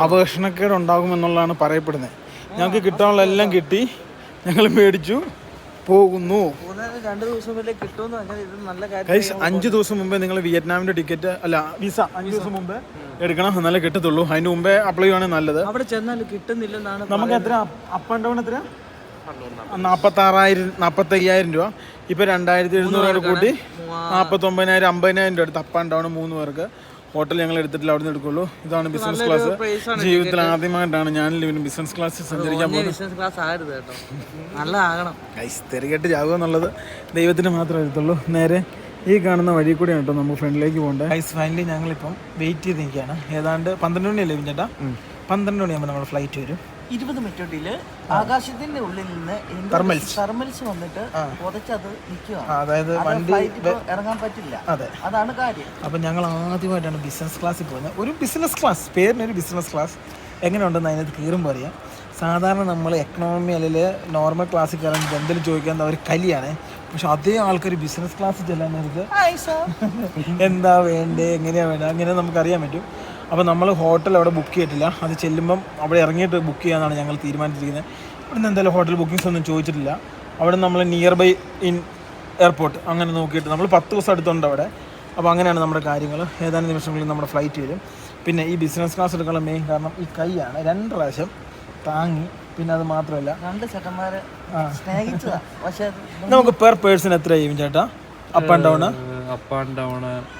അപകർഷണക്കേട് ഉണ്ടാകുമെന്നുള്ളതാണ് പറയപ്പെടുന്നത്. ഞങ്ങൾക്ക് കിട്ടാനുള്ള എല്ലാം കിട്ടി, ഞങ്ങൾ മേടിച്ചു പോകുന്നു. 5 ദിവസം മുമ്പേ നിങ്ങൾ വിയറ്റ്നാമിൻ്റെ ടിക്കറ്റ് അല്ല വിസ 5 ദിവസം മുമ്പേ എടുക്കണം, എന്നാലേ കിട്ടത്തുള്ളൂ. അതിന് മുമ്പേ അപ്ലൈ ചെയ്യുവാണെങ്കിൽ നല്ലത്. അവിടെ ചെന്നാൽ കിട്ടുന്നില്ലെന്നാണ്. നമുക്ക് എത്ര അപ്പ് ആൻഡ് ഡൗൺ എത്ര? 45,000 രൂപ. ഇപ്പോൾ 2,700 കൂട്ടി 49,000 50,000 രൂപ എടുത്ത് അപ്പ് ആൻഡ് ഡൗൺ 3 പേർക്ക്. ഹോട്ടൽ ഞങ്ങൾ എടുത്തിട്ടില്ല, അവിടെ നിന്ന് എടുക്കുള്ളൂ. ഇതാണ് ബിസിനസ് ക്ലാസ്. ജീവിതത്തിൽ ആദ്യമായിട്ടാണ് ഞാൻ ബിസിനസ് ക്ലാസ്സിൽ സഞ്ചരിക്കാൻ പോകുന്നത്. തെറികെട്ട് ചാവുക എന്നുള്ളത് ദൈവത്തിന് മാത്രമേ അറിയത്തുള്ളൂ. നേരെ ഈ കാണുന്ന വഴി കൂടെ കേട്ടോ നമുക്ക് ഫ്രണ്ടിലേക്ക് പോകേണ്ടത്. ഫൈനലി ഞങ്ങളിപ്പം വെയിറ്റ് ചെയ്ത് നിൽക്കുകയാണ്. ഏതാണ്ട് 12 മണിയല്ലേ ചേട്ടാ? 12 മണിയാകുമ്പോൾ നമ്മുടെ ഫ്ലൈറ്റ് വരും. 20 മിനിറ്റില് ആകാശത്തിന്റെ ഉള്ളിൽ നിന്ന് തെർമൽസ് വന്നിട്ട് പുതച്ചത് നിൽക്കുക. അതായത് വണ്ടി ഇറങ്ങാൻ പറ്റില്ല. അതെ, അതാണ് കാര്യം. അപ്പം ഞങ്ങൾ ആദ്യമായിട്ടാണ് ബിസിനസ് ക്ലാസ്സിൽ പോകുന്നത്. ഒരു ബിസിനസ് ക്ലാസ്, പേരിനൊരു ബിസിനസ് ക്ലാസ്. എങ്ങനെയുണ്ടെന്ന് അതിനകത്ത് കയറുമ്പോൾ അറിയാം. സാധാരണ നമ്മൾ എക്കണോമി അല്ലെങ്കിൽ നോർമൽ ക്ലാസ്സിൽ കയറാൻ എന്തെങ്കിലും ചോദിക്കാൻ അവർ കലിയാണ്. പക്ഷെ അതേ ആൾക്കാർ ബിസിനസ് ക്ലാസ്സിൽ ചെല്ലാൻ നേരത്ത് എന്താ വേണ്ടേ, എങ്ങനെയാണ് വേണ്ടത്, അങ്ങനെ നമുക്കറിയാൻ പറ്റും. അപ്പോൾ നമ്മൾ ഹോട്ടൽ അവിടെ ബുക്ക് ചെയ്തിട്ടില്ല. അത് ചെല്ലുമ്പം അവിടെ ഇറങ്ങിയിട്ട് ബുക്ക് ചെയ്യാനാണ് ഞങ്ങൾ തീരുമാനിച്ചിരിക്കുന്നത്. ഇവിടുന്ന് എന്തായാലും ഹോട്ടൽ ബുക്കിങ്സ് ഒന്നും ചോദിച്ചിട്ടില്ല. അവിടെ നമ്മൾ നിയർ ബൈ ഇൻ എയർപോർട്ട് അങ്ങനെ നോക്കിയിട്ട് നമ്മൾ 10 ദിവസം അടുത്തുണ്ട് അവിടെ. അപ്പോൾ അങ്ങനെയാണ് നമ്മുടെ കാര്യങ്ങൾ. ഏതാനും നിമിഷങ്ങളിൽ നമ്മുടെ ഫ്ലൈറ്റ് വരും. പിന്നെ ഈ ബിസിനസ് ക്ലാസ് എടുക്കാനുള്ള മെയിൻ കാരണം ഈ കൈയാണ്. 2 പ്രാവശ്യം താങ്ങി. പിന്നെ അത് മാത്രമല്ല, 2 ചേട്ടന്മാരെ സ്നേഹിച്ചതാ. പക്ഷേ നമുക്ക് പെർ പേഴ്സൺ എത്ര ചെയ്യും ചേട്ടാ? അപ്പ് ആൻഡ് ഡൗൺ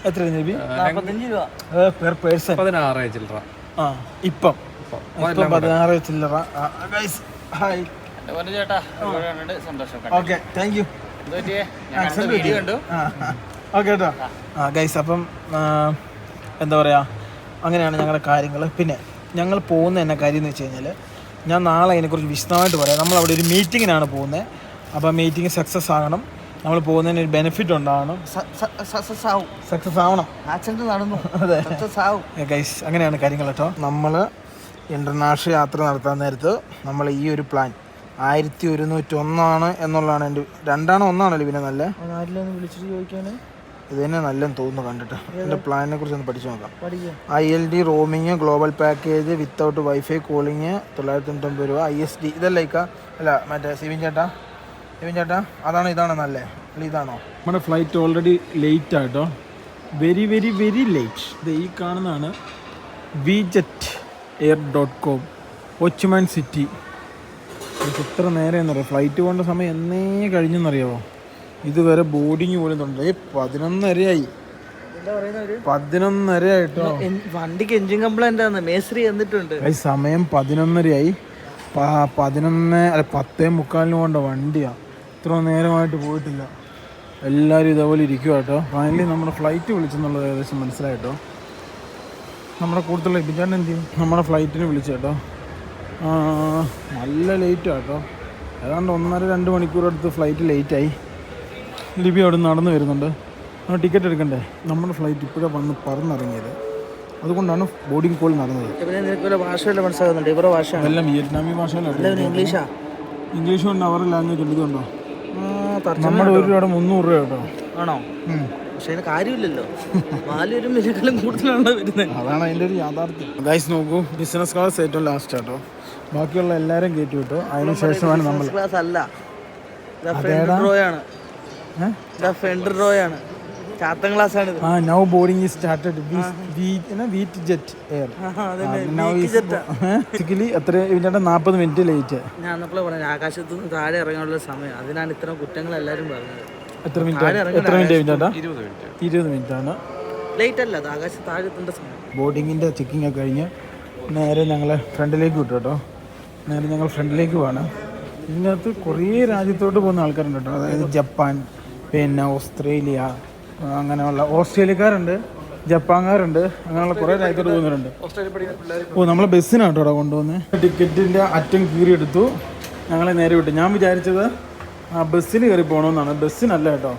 എത്ര രൂപ? 45 രൂപ പെർ പേഴ്സൺ. 16 ചില്ലറ. ഇപ്പം 16 ചില്ലറ. Hi, okay, thank you. Okay കേട്ടോ. ഗൈസ്, അപ്പം എന്താ പറയുക, അങ്ങനെയാണ് ഞങ്ങളുടെ കാര്യങ്ങൾ. പിന്നെ ഞങ്ങൾ പോകുന്ന എന്നെ കാര്യം എന്ന് വെച്ച് കഴിഞ്ഞാൽ, ഞാൻ നാളെ അതിനെക്കുറിച്ച് വിശദമായിട്ട് പറയാം. നമ്മളവിടെ ഒരു മീറ്റിങ്ങിനാണ് പോകുന്നത്. അപ്പോൾ മീറ്റിംഗ് സക്സസ് ആകണം. നമ്മൾ പോകുന്നതിന് ഒരു ബെനിഫിറ്റ് ഉണ്ടാവണം. സക്സസ് ആവണം. അതെ ഗൈസ്, അങ്ങനെയാണ് കാര്യങ്ങൾ കേട്ടോ. നമ്മൾ ഇൻ്റർനാഷണൽ യാത്ര നടത്താൻ നേരത്ത് നമ്മൾ ഈ ഒരു പ്ലാൻ 1101 എന്നുള്ളതാണ് എൻ്റെ. 2 1 പിന്നെ നല്ല വിളിച്ചിട്ട് ചോദിക്കാണ്. ഇത് തന്നെ നല്ലെന്ന് തോന്നുന്നു കണ്ടിട്ട്. എൻ്റെ പ്ലാനിനെ കുറിച്ച് ഒന്ന് പഠിച്ചു നോക്കാം. ILD roaming global package without wifi calling 990 രൂപ. ISD ഇതല്ലേക്ക അല്ല, മറ്റേ സിവിൻ ചേട്ടാ ഇതാണോ നല്ലേ? അല്ല ഇതാണോ? നമ്മുടെ ഫ്ലൈറ്റ് ഓൾറെഡി ലേറ്റ് ആട്ടോ. Very very very late. ഇത് ഈ കാണുന്നതാണ് VJetAir.com ഒച്ചുമാൻ സിറ്റി. എത്ര നേരം എന്നറിയാം, ഫ്ലൈറ്റ് പോകേണ്ട സമയം എന്നേ കഴിഞ്ഞെന്നറിയാമോ? ഇതുവരെ ബോർഡിങ് പോലും തുടങ്ങി. 11:30 ആയി. 11:30 ആയിട്ടോ. വണ്ടിക്ക് എഞ്ചിൻ കംപ്ലൈന്റ് ആണ്, മേസ്ത്രി എന്നിട്ടുണ്ട്. സമയം 11:30 10:45 കൊണ്ട വണ്ടിയാ. ഇത്ര നേരമായിട്ട് പോയിട്ടില്ല. എല്ലാവരും ഇതേപോലെ ഇരിക്കുക കേട്ടോ. ഫൈനലി നമ്മുടെ ഫ്ലൈറ്റ് വിളിച്ചെന്നുള്ളത് ഏകദേശം മനസ്സിലായിട്ടോ. നമ്മുടെ കൂടുതലുള്ള ഇപ്പിച്ചാണ്ട് എന്ത് ചെയ്യും, നമ്മുടെ ഫ്ലൈറ്റിന് വിളിച്ചു കേട്ടോ. നല്ല ലേറ്റാണ് കേട്ടോ. ഏതാണ്ട് 1.5-2 മണിക്കൂർ അടുത്ത് ഫ്ലൈറ്റ് ലേറ്റായി. ലിബി അവിടെ നടന്നു വരുന്നുണ്ട്. നമ്മൾ ടിക്കറ്റ് എടുക്കണ്ടേ. നമ്മുടെ ഫ്ലൈറ്റ് ഇപ്പോഴാണ് വന്ന് പറന്നിറങ്ങിയത്. അതുകൊണ്ടാണ് ബോർഡിംഗ് കോൾ നടന്നത്. എല്ലാം വിയറ്റ്നാമി ഭാഷയിലാണ്. ഇംഗ്ലീഷ് കൊണ്ട് അവരുടെ ലാംഗ്വേജ് ഉണ്ട്. ഇതുണ്ടോ നമ്മുടെ ഒരു രൂപയുടെ 300 രൂപ കേട്ടോ. ആണോ? പക്ഷെ അതിന് കാര്യമില്ലല്ലോ, 4 വിലകളും കൂടുതലാണ് വരുന്നത്. അതാണ് അതിൻ്റെ ഒരു യാഥാർത്ഥ്യം. ഗൈസ് നോക്കൂ, ബിസിനസ് ക്ലാസ് ഏറ്റവും ലാസ്റ്റ് കേട്ടോ. ബാക്കിയുള്ള എല്ലാവരും കയറ്റി വിട്ടു. അതിന് ശേഷമാണ് നമ്മൾ ക്ലാസ് അല്ല, ഫ്രണ്ട് റോ ആണ്, ചാത്തൻ ക്ലാസ് ആണ്. Now boarding is started. Wheat jet air. Basically എത്ര 40 മിനിറ്റ് ലേറ്റ്. ഞാൻ അന്നപ്പോഴേ പറഞ്ഞു ആകാശത്തു നിന്ന് താഴെ ഇറങ്ങാനുള്ള സമയം. അതിനാണ് ഇത്തരം കുറ്റങ്ങൾ എല്ലാവരും പറഞ്ഞത്. എത്ര മിനിറ്റ് 20 മിനിറ്റ് ആണ്. ലേറ്റ് അല്ല, അത് ആകാശത്ത് താഴെ എത്തേണ്ട സമയം. ബോർഡിങ്ങിൻ്റെ ചെക്കിംഗ് ഒക്കെ കഴിഞ്ഞ് നേരെ ഞങ്ങളെ ഫ്രണ്ടിലേക്ക് വിട്ടു കേട്ടോ. നേരെ ഞങ്ങൾ ഫ്രണ്ടിലേക്ക് പോവാണ്. ഇതിനകത്ത് കുറേ രാജ്യത്തോട്ട് പോകുന്ന ആൾക്കാരുണ്ട് കേട്ടോ. അതായത് ജപ്പാൻ, പിന്നെ ഓസ്ട്രേലിയ, അങ്ങനെയുള്ള ഓസ്ട്രേലിയക്കാരുണ്ട്, ജപ്പാൻകാരുണ്ട്, അങ്ങനെയുള്ള കുറേ രാജ്യത്തോട്ട് പോകുന്നവരുണ്ട്. നമ്മളെ ബസ്സിനാണ് കേട്ടോ കൊണ്ടുവന്ന്. ടിക്കറ്റിൻ്റെ അറ്റം കീറിയെടുത്തു, ഞങ്ങളെ നേരെ വിട്ടു. ഞാൻ വിചാരിച്ചത് ബസ്സിൽ കയറി പോകണമെന്നാണ്. ബസ്സിനല്ല കേട്ടോ.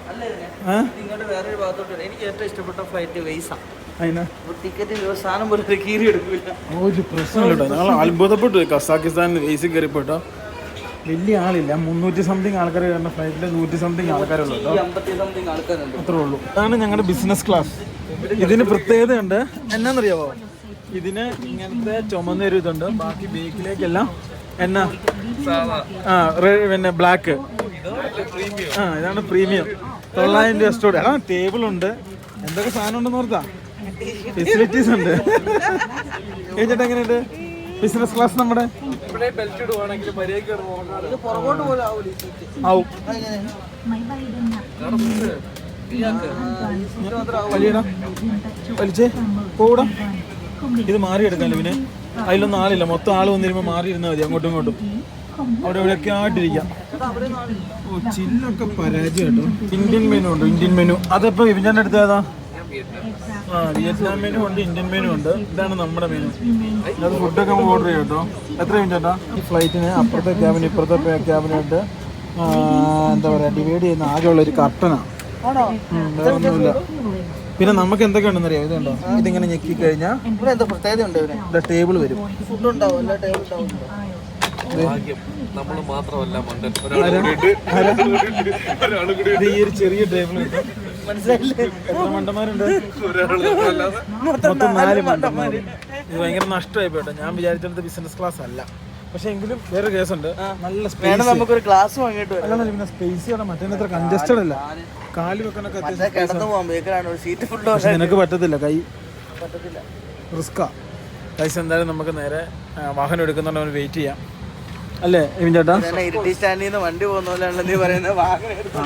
ഇങ്ങോട്ട് വേറൊരു ഭാഗത്തോട്ട് എനിക്ക് ഏറ്റവും ഇഷ്ടപ്പെട്ട ഫ്ലൈറ്റ് വെയ്സാണ്. അതിന് ടിക്കറ്റ് സാധനം പോലെ കീറി എടുക്കില്ല. ഒരു പ്രശ്നമില്ല കേട്ടോ. ഞങ്ങൾ അത്ഭുതപ്പെട്ടു. കസാക്കിസ്ഥാൻ വെയ്സിൽ കയറിപ്പോട്ടോ. വലിയ ആളില്ല, 300 സംതിങ് ആൾക്കാർ കയറുന്ന ഫ്ലൈറ്റിൽ 100 സംതിങ് ആൾക്കാരുള്ളൂ കേട്ടോ. അത്രേ ഉള്ളൂ. അതാണ് ഞങ്ങളുടെ ബിസിനസ് ക്ലാസ്. ഇതിന് പ്രത്യേകതയുണ്ട്. എന്നാന്നറിയാവോ, ഇതിന് ഇങ്ങനത്തെ ചുമന്നൊരു ഇതുണ്ട്. ബാക്കി ബേക്കിലേക്കെല്ലാം എന്നാ പിന്നെ ബ്ലാക്ക്. ഇതാണ് പ്രീമിയം. 900 രൂപ സ്റ്റോറി. ടേബിളുണ്ട്, എന്തൊക്കെ സാധനം ഉണ്ടെന്ന് ഓർത്താ. ഫെസിലിറ്റീസ് ഉണ്ട്. ചേട്ടാ എങ്ങനെയുണ്ട് ബിസിനസ് ക്ലാസ്? നമ്മുടെ ആവും. വലിച്ചേ പോടാ. ഇത് മാറിയെടുക്കാമല്ലോ. പിന്നെ അതിലൊന്നും ആളില്ല. മൊത്തം ആൾ വന്നിരുമ്പോൾ മാറിയിരുന്നാൽ മതി. അങ്ങോട്ടും ഇങ്ങോട്ടും അവിടെ ഇവിടെയൊക്കെ ആയിട്ടിരിക്കാം. ചില്ലൊക്കെ പരാജയം കേട്ടോ. ഇന്ത്യൻ മെനു ഉണ്ട്. ഇന്ത്യൻ മെനു അതപ്പോ ഇവൻ്റെ അടുത്ത് ഏതാ? വിയറ്റ്നാം മെനു ഉണ്ട്, ഇന്ത്യൻ മെനു ഉണ്ട്. ഇതാണ് നമ്മുടെ മെനു. അത് ഫുഡൊക്കെ നമുക്ക് ഓർഡർ ചെയ്യാം കേട്ടോ. എത്ര മിനിറ്റ് ചേട്ടാ? ഈ ഫ്ലൈറ്റിന് അപ്പുറത്തെ ക്യാബിന് ഇപ്പുറത്തെ ക്യാബിനായിട്ട് എന്താ പറയുക, ഡിവൈഡ് ചെയ്യുന്ന ആകെയുള്ള ഒരു കർട്ടനാണ്. വേറെ ഒന്നുമില്ല. പിന്നെ നമുക്ക് എന്തൊക്കെ ഉണ്ടെന്ന് അറിയാം. ഇതുണ്ടോ, ഇതിങ്ങനെ ഞെക്കി കഴിഞ്ഞാൽ ടേബിൾ വരും. ഫുഡ് ഉണ്ടാവും, എല്ലാ ടേബിൾ ഉണ്ടാവും. ഈ ഒരു ചെറിയ ടേബിൾ കിട്ടും. മനസ്സിലായില്ലേ? എത്ര മണ്ടന്മാരുണ്ട്? മൊത്തം 4 മണ്ടന്മാര്. ഇത് ഭയങ്കര നഷ്ടമായി പോട്ടെ. ഞാൻ വിചാരിച്ചത് ബിസിനസ് ക്ലാസ് അല്ല. പക്ഷെ എങ്കിലും വേറെ കേസുണ്ട്. നല്ല സ്പേസ്. നമുക്കൊരു ക്ലാസ് വാങ്ങിയിട്ട് അല്ല, പിന്നെ സ്പേസ് ആണ്. മറ്റേ കൺജസ്റ്റഡ് അല്ല. കാല് വെക്കാനൊക്കെ നിനക്ക് പറ്റത്തില്ല. കൈ പറ്റത്തില്ല, റിസ്കാ. പൈസ എന്തായാലും നമുക്ക് നേരെ വാഹനം എടുക്കുന്നുണ്ട്. അവന് വെയിറ്റ് ചെയ്യാം അല്ലേ ഇവൻ ചേട്ടാ? വണ്ടി പോകുന്ന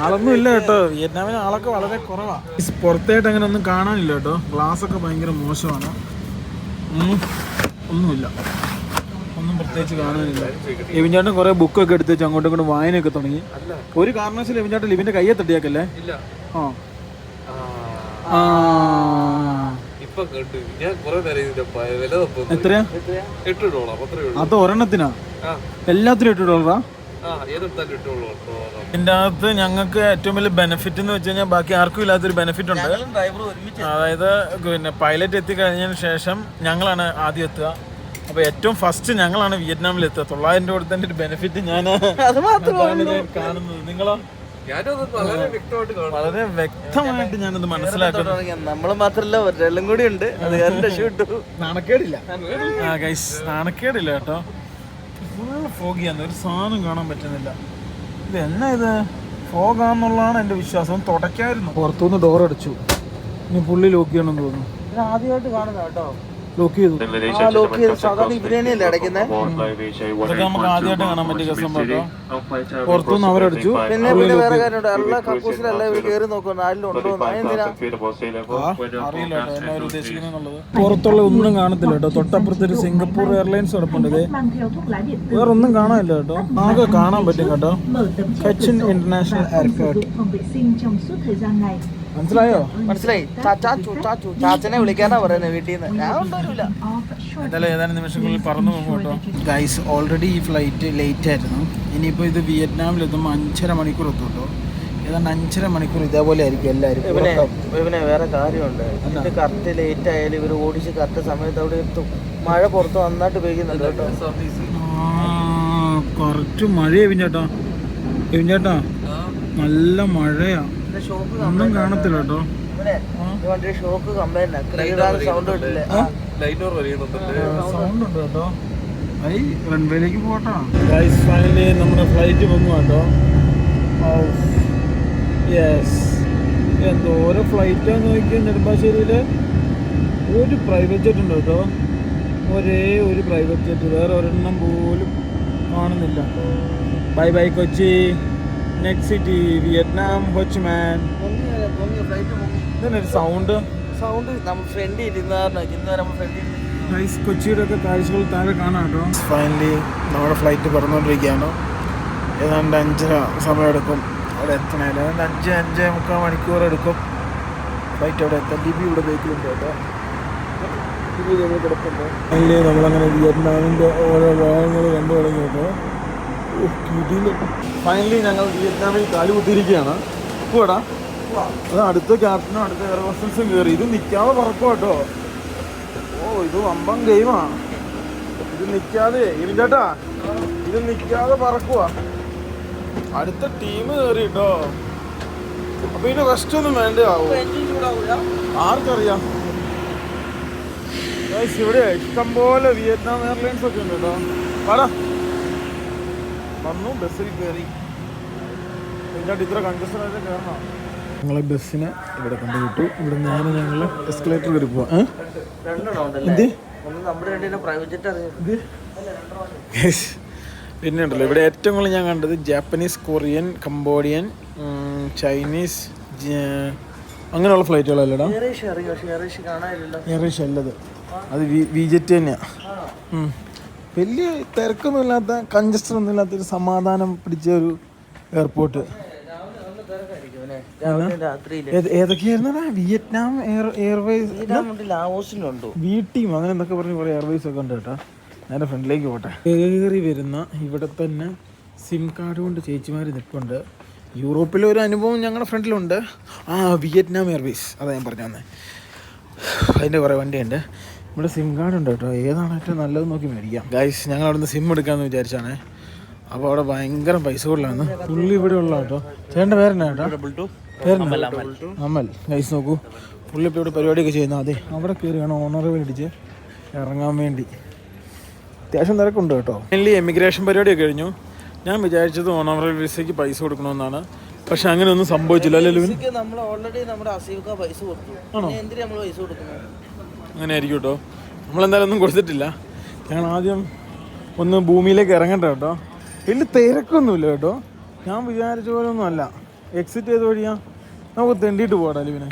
ആളൊന്നും ഇല്ല കേട്ടോ. വിയറ്റ്നാമിന് ആളൊക്കെ വളരെ കുറവാണ്. പുറത്തായിട്ട് അങ്ങനെ ഒന്നും കാണാനില്ല കേട്ടോ. ഗ്ലാസ് ഒക്കെ ഭയങ്കര മോശമാണ്. ഒന്നുമില്ല, ഒന്നും പ്രത്യേകിച്ച് കാണാനില്ല. ഇവൻ ചേട്ടൻ കുറെ ബുക്കൊക്കെ എടുത്ത് വെച്ച് അങ്ങോട്ടും ഇങ്ങോട്ടും വായനയൊക്കെ തുടങ്ങി. ഒരു കാരണവശാലും ഇവൻ ചേട്ടൻ ഇവന്റെ കയ്യെ തട്ടിയാക്കല്ലേ. എത്രയാ? അത് ഒരെണ്ണത്തിനാ? എല്ലാത്തിനും $8. ഇതിൻ്റെ അകത്ത് ഞങ്ങൾക്ക് ഏറ്റവും വലിയ ബെനിഫിറ്റ് എന്ന് വെച്ച് കഴിഞ്ഞാൽ ബാക്കി ആർക്കും ഇല്ലാത്തൊരു ബെനിഫിറ്റ് ഉണ്ട്. അതായത് പിന്നെ പൈലറ്റ് എത്തിക്കഴിഞ്ഞതിന് ശേഷം ഞങ്ങളാണ് ആദ്യം എത്തുക. അപ്പോൾ ഏറ്റവും ഫസ്റ്റ് ഞങ്ങളാണ് വിയറ്റ്നാമിൽ എത്തുക. 900 രൂപ കൊടുത്തതിൻ്റെ ഒരു ബെനിഫിറ്റ് ഞാൻ കാണുന്നത്. നിങ്ങളോ? വളരെ വ്യക്തമായിട്ട് ഞാനത് മനസ്സിലാക്കുന്നു. നമ്മൾ മാത്രല്ല, ഒരെല്ലാം കൂടി ഉണ്ട്. നാണക്കേടില്ല. നാണക്കേടില്ല കേട്ടോ. ഫുൾ ഫോഗിയാന്ന്, ഒരു സാധനം കാണാൻ പറ്റുന്നില്ല. ഇത് എന്നാ ഇത്? ഫോഗാന്നുള്ളതാണ് എൻ്റെ വിശ്വാസം. തുടയ്ക്കായിരുന്നു. പുറത്തുനിന്ന് ഡോർ അടിച്ചു. ഇനി പുള്ളി ലോക്ക് ചെയ്യണമെന്ന് തോന്നുന്നു. ആദ്യമായിട്ട് കാണുന്ന കേട്ടോ. ലോക്ക് ചെയ്തു. ലോക്ക് ചെയ്ത് സാധാരണ ഇവര് തന്നെയല്ലേ അടയ്ക്കുന്നത്. ഇതൊക്കെ നമുക്ക് ആദ്യമായിട്ട് കാണാൻ പറ്റിയ സംഭവം കേട്ടോ. പുറത്തുനിന്ന് അവരടിച്ചു. പിന്നെ വേറെ കാര്യമുണ്ട്, എല്ലാ കക്കൂസിലല്ല ഇവര് കയറി നോക്കുന്നു ആരിലും ഉണ്ടോ എന്തിനാ അറിയില്ല കേട്ടോ എന്നാ അവർ ഉദ്ദേശിക്കുന്നുള്ളത്. പുറത്തുള്ള ഒന്നും കാണത്തില്ല കേട്ടോ. തൊട്ടപ്പുറത്ത് ഒരു സിംഗപ്പൂർ എയർലൈൻസ് കിടപ്പുണ്ട്. വേറെ ഒന്നും കാണാനില്ല കേട്ടോ. ആകെ കാണാൻ പറ്റും കേട്ടോ. Cochin international airport. മനസ്സിലായോ? മനസ്സിലായി. ചാച്ചനെ വിളിക്കാനാ പറയുന്നത് വീട്ടിൽ നിന്ന്. ഞാൻ കൊണ്ടുവരില്ല. എന്തായാലും ഏതാനും നിമിഷങ്ങളിൽ പറന്നു പോകും കേട്ടോ. ഗൈസ് ഓൾറെഡി ഈ ഫ്ലൈറ്റ് ലേറ്റ് ആയിരുന്നു. ഇനിയിപ്പോൾ ഇത് വിയറ്റ്നാമിലെത്തുമ്പോൾ 5.5 മണിക്കൂർ എത്തും കേട്ടോ. ഏതാണ്ട് 5.5 മണിക്കൂർ ഇതേപോലെ ആയിരിക്കും എല്ലാവരും. ഇവനെ വേറെ കാര്യമുണ്ട്, ഇത് കറക്റ്റ് ലേറ്റ് ആയാലും ഇവർ ഓടിച്ച് കറക്റ്റ് സമയത്ത് അവിടെ എത്തും. മഴ പുറത്ത് നന്നായിട്ട് പെയ്യുന്നുണ്ട് കേട്ടോ. കറക്റ്റ് മഴയാ പിന്നേട്ടാ. പിന്നേട്ടാ നല്ല മഴയാ. ഒന്നും കാണത്തില്ല കേട്ടോ. വണ്ടി ഷോക്ക് കംപ്ലൈന്റ് സൗണ്ട് കിട്ടില്ല. സൗണ്ട് ഉണ്ട് കേട്ടോ. റൺവേയിലേക്ക് പോട്ടോ. ഗൈസ് ഫൈനലി നമ്മുടെ ഫ്ലൈറ്റ് വന്നു കേട്ടോ. യെസ്, എന്തോരോ ഫ്ലൈറ്റാന്ന് നോക്കിയാൽ നെടുമ്പാശ്ശേരിയിൽ ഒരു പ്രൈവറ്റ് ജെറ്റ് ഉണ്ട് കേട്ടോ. ഒരേ ഒരു പ്രൈവറ്റ് ജെറ്റ്, വേറെ ഒരെണ്ണം പോലും കാണുന്നില്ല. Bye bye Kochi, next city Vietnam, Ho Chi Minh. ഇതന്നൊരു സൗണ്ട് നമ്മൾ ഫ്രണ്ട് ഗൈസ് കൊച്ചിയുടെ ഒക്കെ കാഴ്ചകൾ താഴെ കാണാം കേട്ടോ. ഫൈനലി നമ്മുടെ ഫ്ലൈറ്റ് പറന്നുകൊണ്ടിരിക്കുകയാണ്. ഏതാണ്ട് 5.5 സമയമെടുക്കും അവിടെ എത്തണേൽ. ഏതാണ്ട് 5-5.25 മണിക്കൂർ എടുക്കും ഫ്ലൈറ്റ് അവിടെ എത്താൻ. ഡിബി ഇവിടെ ബേക്കിലുണ്ട് കേട്ടോ. ഡിബി നമ്മൾ കിടപ്പുണ്ട്. ഫൈനലി നമ്മളങ്ങനെ വിയറ്റ്നാമിൻ്റെ ഓരോ ഭാഗങ്ങൾ കണ്ടു തുടങ്ങി കേട്ടോ. ഫൈനലി ഞങ്ങൾ വിയറ്റ്നാമിൽ കാലുകുത്തിയിരിക്കുകയാണ്. പോടാ, അത് അടുത്ത ക്യാപ്റ്റനും അടുത്ത എയർ ഹോസ്റ്റൽസും കയറി. ഇത് നിൽക്കാതെ പറക്കും കേട്ടോ. ഇത് വമ്പൻ ഗെയിമാണ്. ഇത് നിൽക്കാതെ ചേട്ടാ, ഇത് നിൽക്കാതെ പറക്കുക. അടുത്ത ടീം കയറി കേട്ടോ. അപ്പൊ ഇതിന് റെസ്റ്റ് ഒന്നും വേണ്ടേ ആവും. ആർക്കറിയാം. ഇവിടെ ഇഷ്ടംപോലെ വിയറ്റ്നാം എയർലൈൻസ് ഒക്കെ ഉണ്ട് കേട്ടോ. പാടാ വന്നു, ബസ്സിൽ കയറി. ഇതിൻ്റെ ഇത്ര കൺജസ്റ്റഡ് ആയിട്ട് കയറണം. ഞങ്ങളെ ബസ്സിനെ ഇവിടെ കൊണ്ടുവിട്ടു. ഇവിടെ നേരെ ഞങ്ങൾ എസ്കലേറ്റർ കയറി പോവാം. പിന്നെ ഉണ്ടല്ലോ ഇവിടെ ഏറ്റവും കൂടുതൽ ഞാൻ കണ്ടത് ജാപ്പനീസ്, കൊറിയൻ, കംബോഡിയൻ, ചൈനീസ് അങ്ങനെയുള്ള ഫ്ലൈറ്റുകളല്ലടാ. എയറേഷ്യ അല്ലത്, അത് വിജെറ്റ് തന്നെയാണ്. വലിയ തിരക്കൊന്നും ഇല്ലാത്ത, കൺജസ്റ്റർ ഒന്നും ഇല്ലാത്തൊരു സമാധാനം പിടിച്ച ഒരു എയർപോർട്ട്. ഏതൊക്കെയായിരുന്നു? വിയറ്റ്നാം എയർവേസ്, വി ടീം, അങ്ങനെ എന്തൊക്കെ പറഞ്ഞ് കുറേ എയർവേസ് ഒക്കെ ഉണ്ട് കേട്ടോ. നേരെ ഫ്രണ്ടിലേക്ക് പോട്ടെ. കയറി വരുന്ന ഇവിടെ തന്നെ സിം കാർഡ് കൊണ്ട് ചേച്ചിമാർ നിൽപ്പുണ്ട്. യൂറോപ്പിലെ ഒരു അനുഭവം ഞങ്ങളുടെ ഫ്രണ്ടിലുണ്ട്. വിയറ്റ്നാം എയർവേസ്, അതാ ഞാൻ പറഞ്ഞു തന്നെ. അതിൻ്റെ കുറേ വണ്ടിയുണ്ട്. ഇവിടെ സിം കാർഡ് ഉണ്ട് കേട്ടോ. ഏതാണ് ഏറ്റവും നല്ലത് നോക്കി മേടിക്കാം. ഗൈസ് ഞങ്ങൾ അവിടെ നിന്ന് സിം എടുക്കാമെന്ന് വിചാരിച്ചാണ്. അപ്പോൾ അവിടെ ഭയങ്കര പൈസ കൂടുതലാണ്. പുള്ളി ഇവിടെ ഉള്ള കേട്ടോ. ചേട്ടൻ്റെ പേരെന്നാ കേട്ടോ? അമൽ. ഗൈസ് നോക്കൂ, പുള്ളി ഇപ്പോൾ ഇവിടെ പരിപാടിയൊക്കെ ചെയ്യുന്നത്. അതെ, അവിടെ കയറിയാണ് ഓണറ് മേടിച്ച് ഇറങ്ങാൻ വേണ്ടി. അത്യാവശ്യം തിരക്കുണ്ട് കേട്ടോ. മെയിൻലി എമിഗ്രേഷൻ പരിപാടിയൊക്കെ കഴിഞ്ഞു. ഞാൻ വിചാരിച്ചത് ഓണററി വിസയ്ക്ക് പൈസ കൊടുക്കണമെന്നാണ്. പക്ഷെ അങ്ങനെ ഒന്നും സംഭവിച്ചില്ല. അല്ലല്ലോ, അങ്ങനെ ആയിരിക്കും കേട്ടോ. നമ്മളെന്തായാലും ഒന്നും കൊടുത്തിട്ടില്ല. ഞങ്ങൾ ആദ്യം ഒന്ന് ഭൂമിയിലേക്ക് ഇറങ്ങട്ടെ കേട്ടോ. വലിയ തിരക്കൊന്നുമില്ല കേട്ടോ. ഞാൻ വിചാരിച്ച പോലെ ഒന്നും അല്ല. എക്സിറ്റ് ചെയ്ത് വഴിയാ നമുക്ക് തെണ്ടിയിട്ട് പോകാം ലിവിനെ.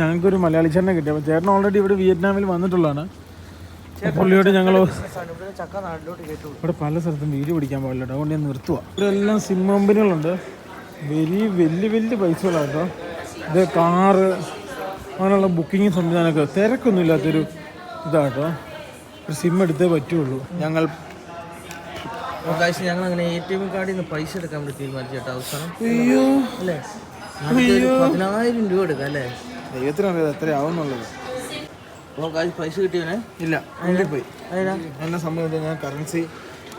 ഞങ്ങൾക്കൊരു മലയാളി ചേട്ടനെ കിട്ടി. അപ്പോൾ ചേട്ടൻ ഓൾറെഡി ഇവിടെ വിയറ്റ്നാമിൽ വന്നിട്ടുള്ളതാണ്. പുള്ളിയോട് ഞങ്ങൾ ഇവിടെ പല സ്ഥലത്തും വീഡിയോ പിടിക്കാൻ പാടില്ല കേട്ടോ. അതുകൊണ്ട് ഞാൻ നിർത്തുക. ഇവിടെ എല്ലാം സിം കമ്പനികളുണ്ട്. വലിയ പൈസകളാണ് കേട്ടോ. ഇത് കാറ് അങ്ങനെയുള്ള ബുക്കിംഗ് സംവിധാനമൊക്കെ. തിരക്കൊന്നും ഇല്ലാത്തൊരു ഇതാട്ടോ. ഒരു സിം എടുത്തേ പറ്റുള്ളൂ. ഞങ്ങൾ അങ്ങനെ ATM കാർഡിൽ നിന്ന് പൈസ എടുക്കാൻ വേണ്ടി തീരുമാനിച്ചു കേട്ടോ. അവസാനം അയ്യോ അല്ലേ, 10,000 രൂപ എടുക്കാം അല്ലേ. ദൈവത്തിനറിയാം എത്ര ആവുന്നുള്ളത്. പൈസ കിട്ടിയവനെ ഇല്ല, പോയി. എന്നെ സംബന്ധിച്ച് ഞാൻ കറൻസി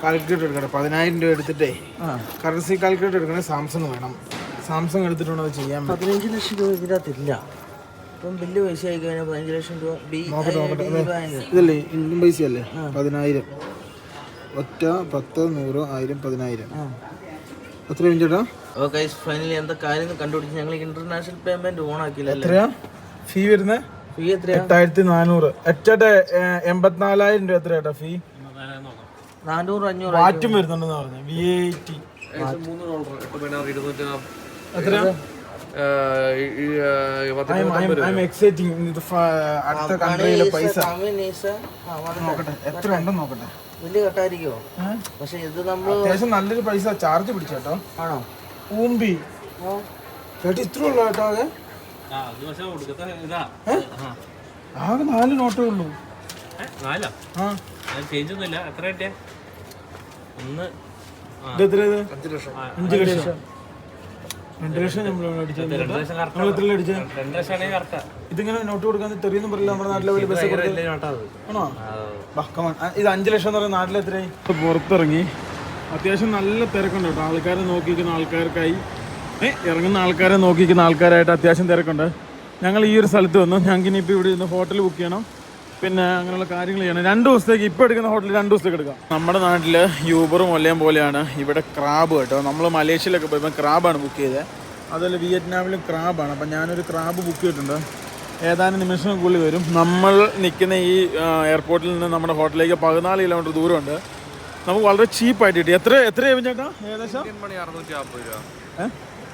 കാൽക്കുലേറ്റർ എടുക്കട്ടെ. 10,000 രൂപ എടുത്തിട്ടേ കറൻസി കാൽക്കുലേറ്റർ എടുക്കണേ. സാംസങ് വേണം. സാംസങ് എടുത്തിട്ടുണ്ടോ അത് ചെയ്യാൻ? 15 ലക്ഷം രൂപ ഇതിനകത്തില്ല. ഇപ്പം വലിയ പൈസ ആയി കഴിഞ്ഞാൽ 15 ലക്ഷം രൂപ. ഇതല്ലേ ഇന്ത്യൻ പൈസ അല്ലേ? 10,000 ഒറ്റ 10, 100, 1000, 10,000 എത്ര ചേട്ടാ? ഫൈനലി എന്താ കാര്യം കണ്ടുപിടിച്ച് ഞങ്ങൾ ഇന്റർനാഷണൽ പേയ്മെന്റ് ഓൺ ആക്കിയില്ല. എത്രയാ? ഫീ വരുന്നത് ഫീ എത്രയാ? 8400. എച്ചട്ടെ 84,000 രൂപ എത്ര ചേട്ടാ ഫീ? 400-500 വാറ്റും വരുന്നുണ്ടെന്ന് പറഞ്ഞു. VAT എത്ര? I'm exciting അടുത്ത കൺട്രിയിലെ പൈസ നോക്കട്ടെ എത്ര ഉണ്ടെന്ന് നോക്കട്ടെ. വലിയ കട്ടായിരിക്കോ? പക്ഷെ ഇത് നമ്മൾ അത്യാവശ്യം നല്ലൊരു പൈസ ചാർജ് പിടിച്ചേട്ടോ. ആണോ? ഊമ്പി ചേട്ടാ ഇത്ര ഉള്ളു കേട്ടോ. ആകെ 4 നോട്ടേ ഉള്ളൂ. ഇത് 5 ലക്ഷം. 2 ലക്ഷം നമ്മൾ അടിച്ചത്. ഇതിങ്ങനെ നോട്ട് കൊടുക്കാൻ തെറിയൊന്നും പറയില്ല. നമ്മുടെ നാട്ടിലെ വലിയ ബസ് ആണോ? ഇത് 5 ലക്ഷം എന്ന് പറയുന്ന നാട്ടിൽ എത്രയായി? പുറത്തിറങ്ങി അത്യാവശ്യം നല്ല തിരക്കുണ്ട് കേട്ടോ. ആൾക്കാരെ നോക്കിക്കുന്ന ആൾക്കാർക്കായി ഇറങ്ങുന്ന ആൾക്കാരെ നോക്കിക്കുന്ന ആൾക്കാരായിട്ട് അത്യാവശ്യം തിരക്കുണ്ട്. ഞങ്ങൾ ഈ ഒരു സ്ഥലത്ത് വന്നു. ഞങ്ങൾക്ക് ഇനിയിപ്പോൾ ഇവിടെ ഇരുന്ന് ഹോട്ടൽ ബുക്ക് ചെയ്യണം, പിന്നെ അങ്ങനെയുള്ള കാര്യങ്ങൾ ചെയ്യണം. 2 ദിവസത്തേക്ക് ഇപ്പോൾ എടുക്കുന്ന ഹോട്ടൽ 2 ദിവസത്തേക്ക് എടുക്കാം. നമ്മുടെ നാട്ടിൽ യൂബറും ഒല്ലയും പോലെയാണ് ഇവിടെ ക്രാബ് കേട്ടോ. നമ്മൾ മലേഷ്യയിലൊക്കെ പോയപ്പോൾ ക്രാബാണ് ബുക്ക് ചെയ്തത്. അതുപോലെ വിയറ്റ്നാമിലും ക്രാബാണ്. അപ്പം ഞാനൊരു ക്രാബ് ബുക്ക് ചെയ്തിട്ടുണ്ട്. ഏതാനും നിമിഷങ്ങൾക്കുള്ളിൽ വരും. നമ്മൾ നിൽക്കുന്ന ഈ എയർപോർട്ടിൽ നിന്ന് നമ്മുടെ ഹോട്ടലിലേക്ക് 14 കിലോമീറ്റർ ദൂരമുണ്ട്. നമുക്ക് വളരെ ചീപ്പായിട്ട് കിട്ടി. എത്രയാവും ചേട്ടാ ഏകദേശം?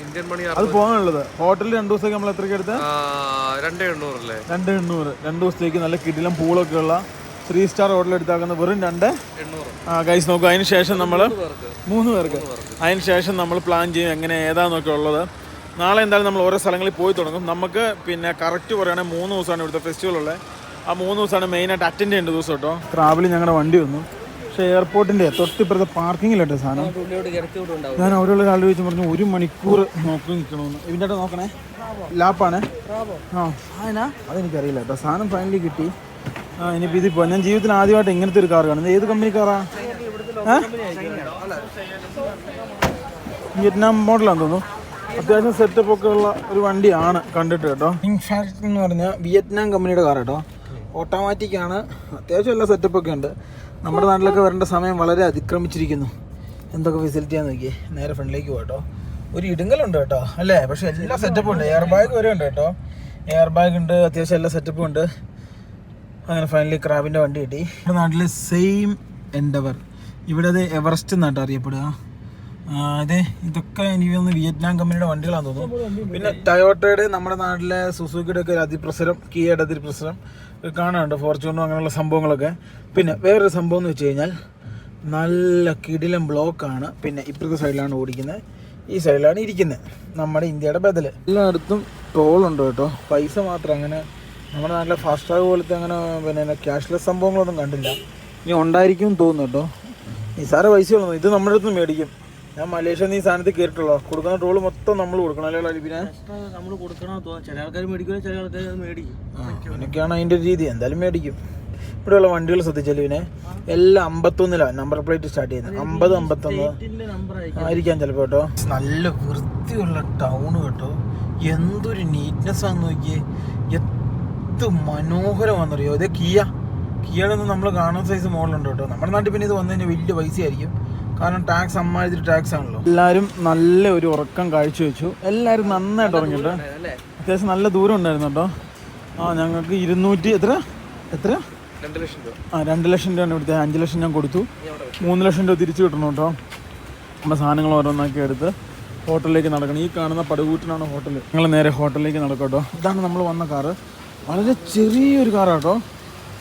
ഇന്ത്യൻ മണി അത് പോകാനുള്ളത് ഹോട്ടലിൽ 2 ദിവസത്തേക്ക് നമ്മൾ എത്രയ്ക്ക് എടുത്തത്? 2,800 2,800. 2 ദിവസത്തേക്ക് നല്ല കിടിലം പൂളൊക്കെ ഉള്ള 3 സ്റ്റാർ ഹോട്ടൽ എടുത്താക്കുന്ന വെറും 2,800. ഗൈസ് നോക്കുക. അതിന് ശേഷം നമ്മൾ 3 പേർക്ക് അതിന് ശേഷം നമ്മൾ പ്ലാൻ ചെയ്യും എങ്ങനെ ഏതാന്നൊക്കെ ഉള്ളത്. നാളെ എന്തായാലും നമ്മൾ ഓരോ സ്ഥലങ്ങളിൽ പോയി തുടങ്ങും. നമുക്ക് പിന്നെ കറക്റ്റ് പറയുകയാണെങ്കിൽ 3 ദിവസമാണ് ഇവിടുത്തെ ഫെസ്റ്റിവൽ ഉള്ളത്. ആ 3 ദിവസമാണ് മെയിനായിട്ട് അറ്റൻഡ് ചെയ്യേണ്ട ദിവസം കേട്ടോ. ട്രാവലിൽ ഞങ്ങളുടെ വണ്ടി വന്നു. പക്ഷേ എയർപോർട്ടിൻ്റെ തൊട്ടിപ്പുറത്തെ പാർക്കിങ്ങിലിട്ട് സാധനം ഞാൻ അവിടെയുള്ള ഒരാൾ ചോദിച്ചു പറഞ്ഞു 1 മണിക്കൂർ നോക്കി നിൽക്കണമെന്ന്. ഇതിൻ്റെ നോക്കണേ ലാപ്പാണ്. അതെനിക്കറിയില്ല കേട്ടോ. സാധനം ഫൈനലി കിട്ടി. ഇനിയിപ്പോൾ ഇതിപ്പോൾ ഞാൻ ജീവിതത്തിൽ ആദ്യമായിട്ട് ഇങ്ങനത്തെ ഒരു കാർ കാണുന്നത്. ഏത് കമ്പനി കാറാ? വിയറ്റ്നാം മോഡലാണെന്ന് തോന്നുന്നു. അത്യാവശ്യം സെറ്റപ്പ് ഒക്കെ ഉള്ള ഒരു വണ്ടിയാണ് കണ്ടിട്ട് കേട്ടോ. ഇൻഫാക്ട് എന്ന് പറഞ്ഞാൽ വിയറ്റ്നാം കമ്പനിയുടെ കാർ കേട്ടോ. ഓട്ടോമാറ്റിക്കാണ്. അത്യാവശ്യം എല്ലാ സെറ്റപ്പൊക്കെ ഉണ്ട്. നമ്മുടെ നാട്ടിലൊക്കെ വരേണ്ട സമയം വളരെ അതിക്രമിച്ചിരിക്കുന്നു. എന്തൊക്കെ ഫെസിലിറ്റിയാന്ന് നോക്കിയേ. നേരെ ഫ്രണ്ടിലേക്ക് പോകട്ടോ. ഒരു ഇടുങ്ങലുണ്ട് കേട്ടോ അല്ലേ? പക്ഷേ എല്ലാ സെറ്റപ്പും ഉണ്ട്. എയർ ബാഗ് വരെ ഉണ്ട് കേട്ടോ. എയർ ബാഗ് ഉണ്ട്. അത്യാവശ്യം എല്ലാ സെറ്റപ്പും ഉണ്ട്. അങ്ങനെ ഫൈനലി ക്രാബിൻ്റെ വണ്ടി കിട്ടി. നമ്മുടെ നാട്ടിൽ സെയിം എൻഡവർ. ഇവിടെ അത് എവറസ്റ്റ് എന്നാട്ടോ അറിയപ്പെടുക. ഇതൊക്കെ എനിക്ക് തോന്നുന്നു വിയറ്റ്നാം കമ്പനിയുടെ വണ്ടികളാണെന്ന് തോന്നുന്നു. പിന്നെ ടയോട്ടയുടെ നമ്മുടെ നാട്ടിലെ സുസുക്കിയുടെ ഒക്കെ ഒരു അതിപ്രസരം, കിയയുടെ അതിപ്രസരം കാണാനുണ്ട്. ഫോർച്യൂണറും അങ്ങനെയുള്ള സംഭവങ്ങളൊക്കെ. പിന്നെ വേറൊരു സംഭവം എന്ന് വെച്ച് കഴിഞ്ഞാൽ നല്ല കിടിലം ബ്ലോക്കാണ്. പിന്നെ ഇപ്പുറത്തെ സൈഡിലാണ് ഓടിക്കുന്നത്, ഈ സൈഡിലാണ് ഇരിക്കുന്നത്. നമ്മുടെ ഇന്ത്യയുടെ ബദൽ. എല്ലായിടത്തും ടോളുണ്ട് കേട്ടോ. പൈസ മാത്രം അങ്ങനെ നമ്മുടെ നാട്ടിലെ ഫാസ്ടാഗ് പോലത്തെ അങ്ങനെ പിന്നെ ക്യാഷ്ലെസ് സംഭവങ്ങളൊന്നും കണ്ടില്ല. ഇനി ഉണ്ടായിരിക്കും തോന്നുന്നു കേട്ടോ. നിസാര പൈസകളൊന്നും ഇത് നമ്മുടെ അടുത്ത് മേടിക്കും. ഞാൻ മലേഷ്യ ഈ സാധനത്തിൽ കയറിയിട്ടുള്ളൂ. കൊടുക്കുന്ന ടോള് മൊത്തം നമ്മൾ കൊടുക്കണം അല്ലേ? പിന്നെ നമ്മൾ കൊടുക്കണം. ചില ആൾക്കാർ മേടിക്കില്ല, ചില ആൾക്കാർ മേടിക്കും. അങ്ങനെയൊക്കെയാണ് അതിൻ്റെ ഒരു രീതി. എന്തായാലും മേടിക്കും. ഇവിടെയുള്ള വണ്ടികൾ ശ്രദ്ധിച്ചാൽ പിന്നെ എല്ലാം 51 നമ്പർ പ്ലേറ്റ് സ്റ്റാർട്ട് ചെയ്യുന്നത്. 50, 51 ആയിരിക്കാം ചിലപ്പോൾ കേട്ടോ. നല്ല വൃത്തിയുള്ള ടൗൺ കേട്ടോ. എന്തൊരു നീറ്റ്നെസ് ആണെന്ന് നോക്കിയേ. എന്ത് മനോഹരമാണെന്നറിയോ. ഇത് കിയയുടെ ഒന്നും നമ്മൾ കാണുന്ന സൈസ് മോഡലുണ്ട് കേട്ടോ. നമ്മുടെ നാട്ടിൽ പിന്നെ ഇത് വന്നു കഴിഞ്ഞാൽ വലിയ പൈസ ആയിരിക്കും. കാരണം ടാക്സ് അമ്മാതിരി ടാക്സ് ആണല്ലോ. എല്ലാവരും നല്ല ഒരു ഉറക്കം കാഴ്ചവെച്ചു. എല്ലാവരും നന്നായിട്ട് ഉറങ്ങിയിട്ട് അത്യാവശ്യം നല്ല ദൂരം ഉണ്ടായിരുന്നു കേട്ടോ. ഞങ്ങൾക്ക് 200 എത്ര 2 ലക്ഷം രൂപയാണ് ഇവിടുത്തെ. 5 ലക്ഷം ഞാൻ കൊടുത്തു. 3 ലക്ഷം രൂപ തിരിച്ചു കിട്ടണം കേട്ടോ. നമ്മുടെ സാധനങ്ങൾ ഓരോന്നാക്കി എടുത്ത് ഹോട്ടലിലേക്ക് നടക്കണം. ഈ കാണുന്ന പടുകൂറ്റിനാണ് ഹോട്ടൽ. ഞങ്ങൾ നേരെ ഹോട്ടലിലേക്ക് നടക്കും കേട്ടോ. ഇതാണ് നമ്മൾ വന്ന കാറ്. വളരെ ചെറിയൊരു കാറാണ് കേട്ടോ.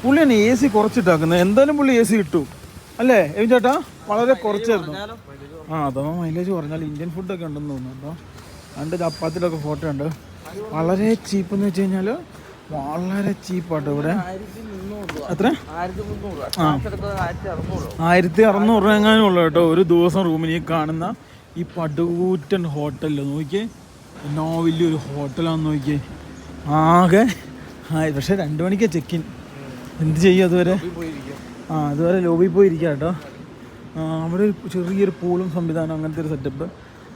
പുള്ളിയാണ് AC കുറച്ചിട്ടാക്കുന്നത്. എന്തായാലും പുള്ളി AC കിട്ടും അല്ലേ എവി ചേട്ടാ? വളരെ കുറച്ചായിരുന്നു. അഥവാ മൈലേജ് പറഞ്ഞാൽ ഇന്ത്യൻ ഫുഡൊക്കെ ഉണ്ടെന്ന് തോന്നുന്നു കേട്ടോ. 2 ചപ്പാത്തിലൊക്കെ ഫോട്ടോ ഉണ്ട്. വളരെ ചീപ്പ് എന്ന് വെച്ച് കഴിഞ്ഞാൽ വളരെ ചീപ്പാട്ടോ ഇവിടെ. എത്ര? 1,600 രൂപ എങ്ങാനും ഉള്ളു കേട്ടോ ഒരു ദിവസം റൂമിന്. ഈ കാണുന്ന ഈ പടുകൂറ്റൻ ഹോട്ടലിൽ നോക്കിയേ. എന്നോ വലിയൊരു ഹോട്ടലാണെന്ന് നോക്കിയേ. ആകെ പക്ഷേ 2 മണിക്ക് ചെക്കിൻ. എന്ത് ചെയ്യും അതുവരെ? അതുവരെ ലോബിയിൽ പോയി ഇരിക്കുക കേട്ടോ. അവിടെ ഒരു ചെറിയൊരു പൂളും സംവിധാനം, അങ്ങനത്തെ ഒരു സെറ്റപ്പ്.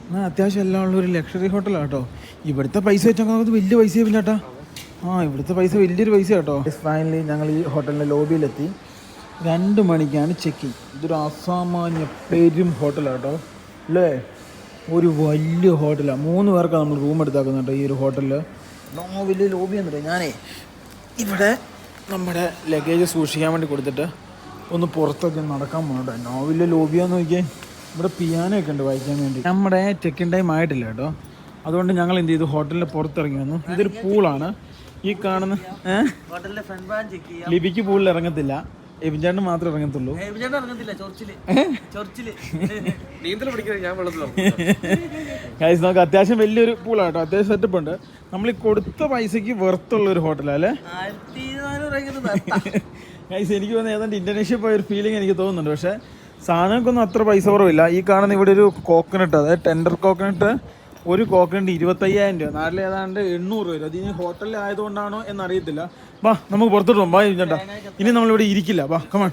അങ്ങനെ അത്യാവശ്യം എല്ലാം ഉള്ള ഒരു ലക്ഷറി ഹോട്ടലാണ് കേട്ടോ. ഇവിടുത്തെ പൈസ വെച്ചാൽ നമുക്ക് വലിയ പൈസയാവും ചേട്ടാ. ഇവിടുത്തെ പൈസ വലിയൊരു പൈസ കേട്ടോ. ഫൈനലി ഞങ്ങൾ ഈ ഹോട്ടലിൻ്റെ ലോബിയിലെത്തി. 2 മണിക്കാണ് ചെക്കിങ്. ഇതൊരു അസാമാന്യ പെരും ഹോട്ടലാണ് കേട്ടോ അല്ലേ? ഒരു വലിയ ഹോട്ടലാണ്. 3 പേർക്കാണ് നമ്മൾ റൂം എടുത്താക്കുന്നത് കേട്ടോ ഈ ഒരു ഹോട്ടലിൽ. വലിയ ലോബി എന്നിട്ട് ഞാനേ ഇവിടെ നമ്മുടെ ലഗേജ് സൂക്ഷിക്കാൻ വേണ്ടി കൊടുത്തിട്ട് ഒന്ന് പുറത്തൊക്കെ നടക്കാൻ പോകണ്ട. നോവിലെ ലോബിയാന്ന് നോക്കിയാൽ ഇവിടെ പിയാനോ ഒക്കെ ഉണ്ട് വായിക്കാൻ വേണ്ടി. നമ്മുടെ ചെക്ക് ഇൻ ടൈം ആയിട്ടില്ല കേട്ടോ. അതുകൊണ്ട് ഞങ്ങൾ എന്ത് ചെയ്തു, ഹോട്ടലിൻ്റെ പുറത്തിറങ്ങി വന്നു. ഇതൊരു പൂളാണ് ഈ കാണുന്ന. ഹോട്ടലിലെ ഫ്രണ്ട് ഭാഗം ചെക്ക് ചെയ്യാം. ലിബിക്ക് പൂളിൽ ഇറങ്ങത്തില്ല, എബിൻചാണ്ട് മാത്രമേ ഇറങ്ങത്തുള്ളൂ. ഗൈസ് നമുക്ക് അത്യാവശ്യം വലിയൊരു പൂളാണ് കേട്ടോ, അത്യാവശ്യം സെറ്റപ്പ് ഉണ്ട്. നമ്മൾ ഈ കൊടുത്ത പൈസക്ക് വെർത്തുള്ള ഒരു ഹോട്ടലല്ലേ ഗൈസ്. എനിക്ക് തോന്നുന്നത് ഏതാണ്ട് ഇന്തോനേഷ്യ പോയ ഒരു ഫീലിംഗ് എനിക്ക് തോന്നുന്നുണ്ട്. പക്ഷേ സാധനങ്ങൾക്കൊന്നും അത്ര പൈസ കുറവില്ല. ഈ കാണുന്ന ഇവിടെ ഒരു കോക്കനട്ട്, അതായത് ടെൻഡർ കോക്കനട്ട്, ഒരു കോക്കനട്ട് 25,000 രൂപ. നാട്ടിൽ ഏതാണ്ട് 800 രൂപ. അത് ഇനി ഹോട്ടലിൽ ആയതുകൊണ്ടാണോ എന്നറിയത്തില്ല. വാ നമുക്ക് പുറത്തോട്ട് പോകാം. വാ ചേട്ടാ, ഇനി നമ്മളിവിടെ ഇരിക്കില്ല. വാ കമാൺ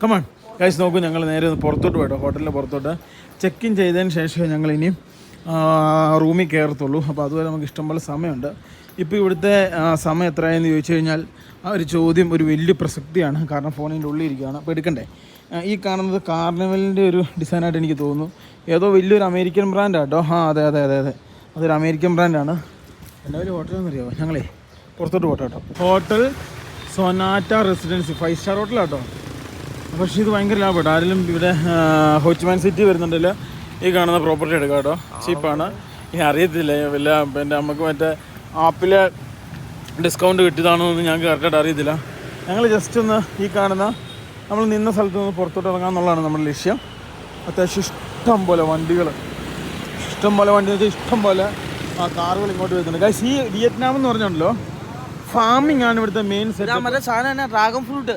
കമാൺ. ഗൈസ് നോക്കൂ, ഞങ്ങൾ നേരെ ഒന്ന് പുറത്തോട്ട് പോയിട്ടോ, ഹോട്ടലിൻ്റെ പുറത്തോട്ട്. ചെക്ക് ഇൻ ചെയ്തതിന് ശേഷമേ ഞങ്ങൾ ഇനിയും റൂമിൽ കയറത്തുള്ളൂ. അപ്പോൾ അതുവരെ നമുക്ക് ഇഷ്ടംപോലെ സമയമുണ്ട്. ഇപ്പോൾ ഇവിടുത്തെ സമയം എത്രയായെന്ന് ചോദിച്ചു കഴിഞ്ഞാൽ ആ ഒരു ചോദ്യം ഒരു വലിയ പ്രസക്തിയാണ്. കാരണം ഫോണിൻ്റെ ഉള്ളിൽ ഇരിക്കുകയാണ്, അപ്പോൾ എടുക്കണ്ടേ. ഈ കാണുന്നത് കാർണിവലിൻ്റെ ഒരു ഡിസൈനായിട്ട് എനിക്ക് തോന്നുന്നു. ഏതോ വലിയൊരു അമേരിക്കൻ ബ്രാൻഡാണ് കേട്ടോ. അതെ അതെ അതെ അതെ, അതൊരു അമേരിക്കൻ ബ്രാൻഡാണ്. എന്നാ ഒരു ഹോട്ടലെന്ന് അറിയാമോ? ഞങ്ങളേ പുറത്തോട്ട് പോട്ടെ കേട്ടോ. ഹോട്ടൽ സൊനാറ്റ റെസിഡൻസി 5 സ്റ്റാർ ഹോട്ടലാട്ടോ. പക്ഷേ ഇത് ഭയങ്കര ലാഭമാട്ടോ. ആരെങ്കിലും ഇവിടെ ഹോച്ച്മാൻ സിറ്റി വരുന്നുണ്ടല്ലോ, ഈ കാണുന്ന പ്രോപ്പർട്ടി എടുക്കാം കേട്ടോ. ചീപ്പാണ്. ഇനി അറിയത്തില്ല വല്ല പിന്നെ നമുക്ക് മറ്റേ ആപ്പിൽ ഡിസ്കൗണ്ട് കിട്ടിയതാണോ എന്ന് ഞങ്ങൾക്ക് കറക്റ്റായിട്ട് അറിയത്തില്ല. ഞങ്ങൾ ജസ്റ്റ് ഒന്ന് ഈ കാണുന്ന നമ്മൾ നിന്ന സ്ഥലത്ത് നിന്ന് പുറത്തോട്ട് ഇറങ്ങാം എന്നുള്ളതാണ് നമ്മുടെ ലക്ഷ്യം. അത്യാവശ്യം ഇഷ്ടം പോലെ വണ്ടികൾ, ഇഷ്ടം പോലെ വണ്ടി വെച്ചാൽ ഇഷ്ടം പോലെ കാറുകൾ ഇങ്ങോട്ട് വരുന്നുണ്ട്. ഗൈസ് ഈ വിയറ്റ്നാം എന്ന് പറഞ്ഞുണ്ടല്ലോ, ഫാമിംഗ് ആണ് ഇവിടുത്തെ മെയിൻ സാധനം. ഡ്രാഗൺ ഫ്രൂട്ട്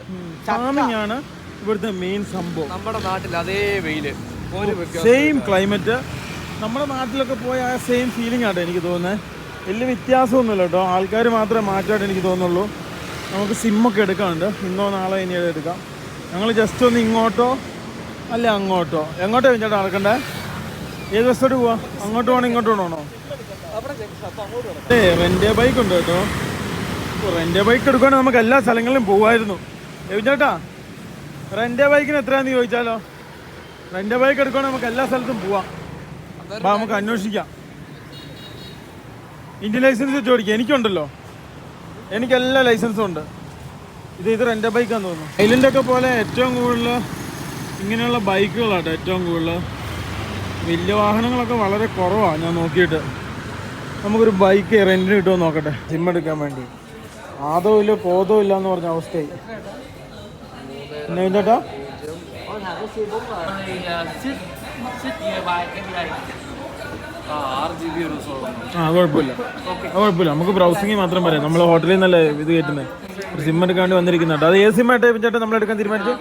ഫാമിംഗ് ആണ് ഇവിടുത്തെ മെയിൻ സംഭവം. നമ്മുടെ നാട്ടിൽ അതേ വെയില്, സെയിം ക്ലൈമറ്റ്, നമ്മുടെ നാട്ടിലൊക്കെ പോയ ആ സെയിം ഫീലിംഗ് ആട്ടോ എനിക്ക് തോന്നുന്നത്. വലിയ വ്യത്യാസമൊന്നുമില്ല കേട്ടോ, ആൾക്കാർ മാത്രമേ മാറ്റമായിട്ട് എനിക്ക് തോന്നുള്ളൂ. നമുക്ക് സിമ്മൊക്കെ എടുക്കാനുണ്ട്, ഇന്നോ നാളെ ഇനി എടുക്കാം. ഞങ്ങൾ ജസ്റ്റ് ഒന്ന് ഇങ്ങോട്ടോ അല്ല അങ്ങോട്ടോ, എങ്ങോട്ടോ ചേട്ടാ നടക്കണ്ടേ? ഏത് ബസ്സോട്ട് പോവാ? അങ്ങോട്ട് പോകണോ ഇങ്ങോട്ട് പോകണോ? റെൻ്റ് ബൈക്ക് ഉണ്ട് കേട്ടോ. റെൻ്റ് ബൈക്ക് എടുക്കുകയാണെങ്കിൽ നമുക്ക് എല്ലാ സ്ഥലങ്ങളിലും പോകുമായിരുന്നു. ചേട്ടാ റെൻ്റ് ബൈക്കിന് എത്രയാണെന്ന് ചോദിച്ചാലോ? റെൻ്റ് ബൈക്ക് എടുക്കുകയാണെങ്കിൽ നമുക്ക് എല്ലാ സ്ഥലത്തും പോവാം. അപ്പോൾ നമുക്ക് അന്വേഷിക്കാം. ഇന്ത്യൻ ലൈസൻസ് വെച്ച് ഓടിക്കുക. എനിക്കുണ്ടല്ലോ, എനിക്ക് എല്ലാ ലൈസൻസും ഉണ്ട്. ഇത് റെൻ്റ് ബൈക്കാന്ന് തോന്നുന്നു. ഐലൻഡൊക്കെ പോലെ ഏറ്റവും കൂടുതൽ ഇങ്ങനെയുള്ള ബൈക്കുകളാട്ടോ ഏറ്റവും കൂടുതൽ. വലിയ വാഹനങ്ങളൊക്കെ വളരെ കുറവാണ് ഞാൻ നോക്കിയിട്ട്. നമുക്കൊരു ബൈക്ക് റെൻറ്റിന് കിട്ടുമോ നോക്കട്ടെ, സിം എടുക്കാൻ വേണ്ടി. ആദോ ഇല്ല പോതോ ഇല്ല എന്ന് പറഞ്ഞ അവസ്ഥയായി. പിന്നെ ചേട്ടാ കുഴപ്പമില്ല, കുഴപ്പമില്ല. നമുക്ക് ബ്രൗസിംഗ് മാത്രം പറയാം. നമ്മൾ ഹോട്ടലിൽ നിന്നല്ല ഇത് കയറ്റുന്നത്. ഒരു സിം എടുക്കാൻ വേണ്ടി വന്നിരിക്കുന്നുണ്ട്. അത് ഏത് സിം ആയിട്ട് ചേട്ടാ നമ്മൾ എടുക്കാൻ തീരുമാനിച്ചു?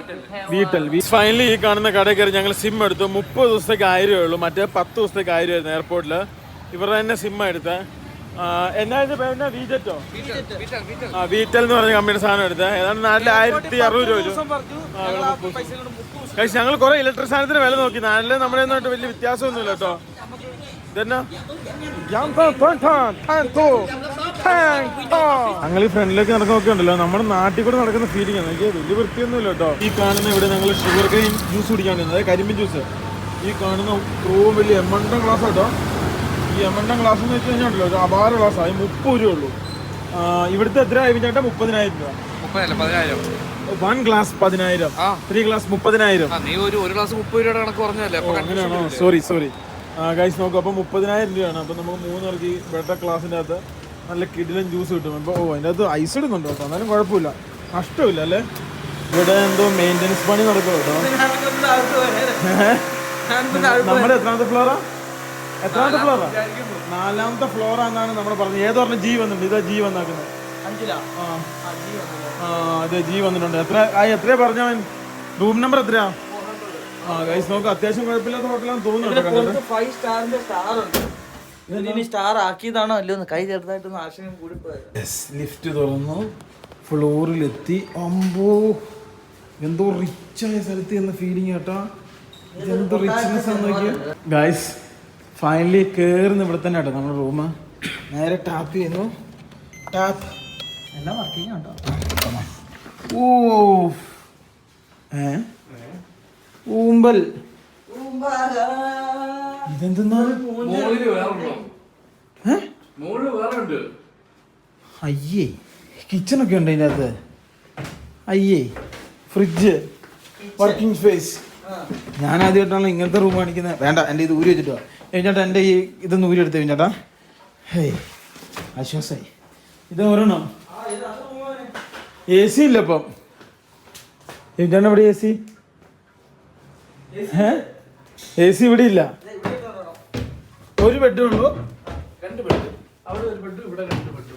വീട്ടൽ. ഫൈനലി ഈ കാണുന്ന കടയിൽ കയറി ഞങ്ങൾ സിം എടുത്തു. 30 ദിവസത്തേക്ക് 1000 രൂപയേ ഉള്ളൂ. മറ്റേ 10 ദിവസത്തേക്ക് 1000 ആയിരുന്നു എയർപോർട്ടിൽ. ഇവരുടെ തന്നെ സിം എടുത്തത്. എന്നാ പേര്? വീജറ്റോ? വീറ്റൽ എന്ന് പറഞ്ഞ കമ്പനിയുടെ സാധനം എടുത്തത്. ഏതാണ്ട് 4,60 രൂപ. കഴിച്ച് ഞങ്ങൾ കുറെ ഇലക്ട്രിക് സാധനത്തിന് വില നോക്കി. നാട്ടിലെ നമ്മുടെ ഒന്നായിട്ട് വലിയ വ്യത്യാസമൊന്നുമില്ല കേട്ടോ. ഇതെന്നാ ഞങ്ങൾ ഈ ഫ്രണ്ടിലേക്ക് നടക്കുന്നൊക്കെ ഉണ്ടല്ലോ, നമ്മുടെ നാട്ടിൽ കൂടെ നടക്കുന്ന ഫീലിംഗ് ആണ്. എനിക്ക് വലിയ വൃത്തിയൊന്നുമില്ല കേട്ടോ. ഈ കാണുന്ന ഇവിടെ ഞങ്ങൾ ഷുഗർ കെയിൻ ജ്യൂസ് കുടിക്കാൻ വേണ്ടി, അതായത് കരിമ്പിൻ ജ്യൂസ്. ഈ കാണുന്ന ഏറ്റവും വലിയ എമ്മണ്ടം ഗ്ലാസ് കേട്ടോ. ഈ എമ്മണ്ടം ഗ്ലാസ് എന്ന് വെച്ച് കഴിഞ്ഞാൽ ഉണ്ടല്ലോ, ഒരു അപാര ഗ്ലാസ്സായി 30 രൂപ ഉള്ളൂ. ഇവിടുത്തെ എത്ര ആയി ചേട്ടാ? 30,000 രൂപ. 1 ഗ്ലാസ് 10,000, 3 ഗ്ലാസ് 30,000. ഒരു ഗ്ലാസ് 30 രൂപയുടെ കണക്ക് പറഞ്ഞല്ലേ? അങ്ങനെയാണോ? സോറി ഗൈസ് നോക്കും. അപ്പോൾ 30,000 രൂപയാണ്. അപ്പോൾ നമുക്ക് 3 പേർക്ക് ബെറ്റർ ക്ലാസ്സിൻ്റെ അകത്ത് നല്ല കിടിലൻ ജ്യൂസ് കിട്ടും. അപ്പോൾ അതിൻ്റെ അകത്ത് ഐസ് ഇടുന്നുണ്ട് കേട്ടോ, എന്നാലും കുഴപ്പമില്ല, നഷ്ടമില്ല അല്ലേ. ഇവിടെ എന്തോ മെയിൻ്റെനൻസ് പണി നടക്കും കേട്ടോ. നമ്മുടെ എത്രാമത്തെ ഫ്ലോറാ? 4ാമത്തെ ഫ്ലോറാന്നാണ് നമ്മൾ പറഞ്ഞത്. ഏത് പറഞ്ഞ ജി വന്നിട്ടുണ്ട്. ഇതാ ജി വന്നാക്കുന്നത്. അതെ ജി വന്നിട്ടുണ്ട്. എത്രയാ പറഞ്ഞവൻ? റൂം നമ്പർ എത്രയാ? ഗൈസ് നോക്ക്, അത്യാവശ്യം കുഴപ്പമില്ലാത്ത ഹോട്ടലാന്ന് തോന്നുന്നുണ്ട്. 5 സ്റ്റാറിന്റെ സ്റ്റാർ ഉണ്ട്. ഇതിനി സ്റ്റാർ ആക്കിയതാണോ അല്ലയോ കൈ ചെറുതായിട്ടൊന്ന് ആശയം കൂടി പോയത്. ലിഫ്റ്റ് തുറന്നു, ഫ്ലോറിലെത്തി. അമ്പോ എന്തോ റിച്ചായ സ്ഥലത്ത് എന്ന ഫീലിംഗ് കേട്ടോ. ഇതെന്തോ റിച്ച്നെസ് ആണ് നോക്കിയ. ഗൈസ് ഫൈനലി കയറുന്ന ഇവിടെ തന്നെ കേട്ടോ നമ്മുടെ റൂം. നേരെ ടാപ്പ് ചെയ്യുന്നു. ടാപ്പ് എല്ലാം വർക്കിംഗ് കേട്ടോ. ഓ ഊമ്പൽ. ഇതെന്താണ്? അയ്യേ കിച്ചണൊക്കെ ഉണ്ട് ഇതിൻ്റെ അകത്ത്. അയ്യേ ഫ്രിഡ്ജ്, വർക്കിംഗ് സ്പേസ്. ഞാൻ ആദ്യമായിട്ടാണ് ഇങ്ങനത്തെ റൂം കാണിക്കുന്നത്. വേണ്ട, എൻ്റെ ഇത് ഊരി വെച്ചിട്ടോ ചേട്ടാ. എൻ്റെ ഈ ഇതൊന്ന് ഊരി എടുത്തേ ചേട്ടാ. ഹേയ് ആശ്വാസമായി. ഇത് ഒരെണ്ണം AC ഇല്ല ഇപ്പം. ചേട്ടാ ഇവിടെ AC AC ഇവിടെ ഇല്ല. ഒരു ബെഡുള്ളൂ. 2 ബെഡ്. അവിടെ ഒരു ബെഡ്, ഇവിടെ 2 ബെഡ്.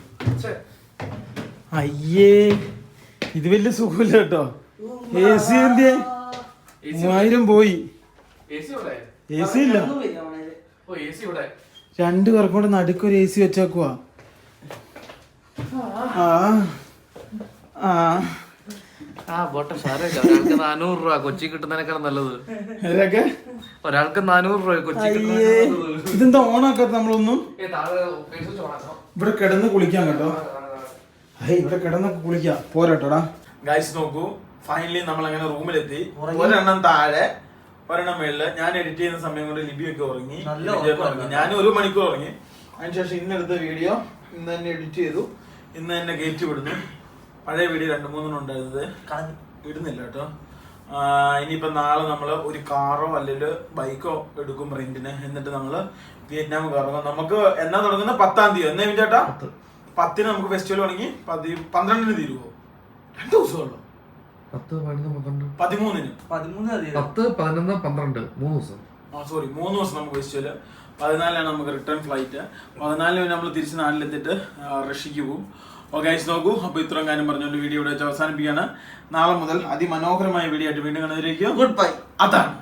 അയ്യേ ഇത് വലിയ സുഖമില്ല കേട്ടോ. AC എന്തിയെ 3000 പോയി. AC ഇവിടെ? AC ഇല്ല. ഓ AC ഇവിടെ. 2 പേർക്കും കൂടെ നടുക്കൊരു AC വെച്ചേക്കുവാ. പോട്ടെ സാറേ, ഒരാൾക്ക് 400 രൂപ കൊച്ചി കിട്ടുന്നതിനേക്കാളും നല്ലത്. ഇതൊക്കെ ഒരാൾക്ക് 400 രൂപ കൊച്ചി അയ്യേ ഇതെന്താ ഓണാക്കാത്ത നമ്മളൊന്നും. കിട്ടുന്ന. ഇവിടെ കിടന്ന് കുളിക്കാം കേട്ടോ. ഇവിടെ കിടന്നൊക്കെ കുളിക്കാം പോരാട്ടോടാ. ഗൈസ് നോക്കൂ, ഫൈനലി നമ്മൾ അങ്ങനെ റൂമിലെത്തി. ഒരെണ്ണം താഴെ, ഒരെണ്ണം മേളില്. ഞാൻ എഡിറ്റ് ചെയ്യുന്ന സമയം കൊണ്ട് ലിബിയൊക്കെ ഉറങ്ങി. ഞാൻ 1 മണിക്കൂർ ഉറങ്ങി. അതിനുശേഷം ഇന്നെടുത്ത വീഡിയോ ഇന്ന് തന്നെ എഡിറ്റ് ചെയ്തു, ഇന്ന് തന്നെ കയറ്റി വിടുന്നു. പഴയ വീഡിയോ 2-3 ഉണ്ടായിരുന്നത് ഇടുന്നില്ല കേട്ടോ. ഇനിയിപ്പോ നാളെ നമ്മള് ഒരു കാറോ അല്ലെങ്കിൽ ബൈക്കോ എടുക്കും റെന്റിന്. എന്നിട്ട് നമ്മള് വിയറ്റ്നാം കറങ്ങും. നമുക്ക് എന്നാ തുടങ്ങുന്നത്? 10-ാം തീയതി. എന്നാ ചേട്ടാ? 10-ന് നമുക്ക് ഫെസ്റ്റിവൽ തുടങ്ങി. 12-ന് തീരുവോ? 2 ദിവസമുള്ളൂ. 10, 11, 12, 13-ന് 10, 11, 12 3 ദിവസം. സോറി 3 ദിവസം നമുക്ക് ഫെസ്റ്റിവല്. 14-നാണ് നമുക്ക് റിട്ടേൺ ഫ്ലൈറ്റ്. 14-ന് നമ്മൾ തിരിച്ച് നാട്ടിലെത്തിയിട്ട് റഷ്യക്ക് പോകും. ഗൈസ് നോക്കൂ, അപ്പോൾ ഇത്രയും കാര്യം പറഞ്ഞുകൊണ്ട് വീഡിയോ ഇവിടെ വെച്ച് അവസാനിപ്പിക്കുകയാണ്. നാളെ മുതൽ അതിമനോഹരമായ വീഡിയോ ആയിട്ട് വീണ്ടും കാണുന്നതിലേക്ക് ഗുഡ് ബൈ. അതാണ്.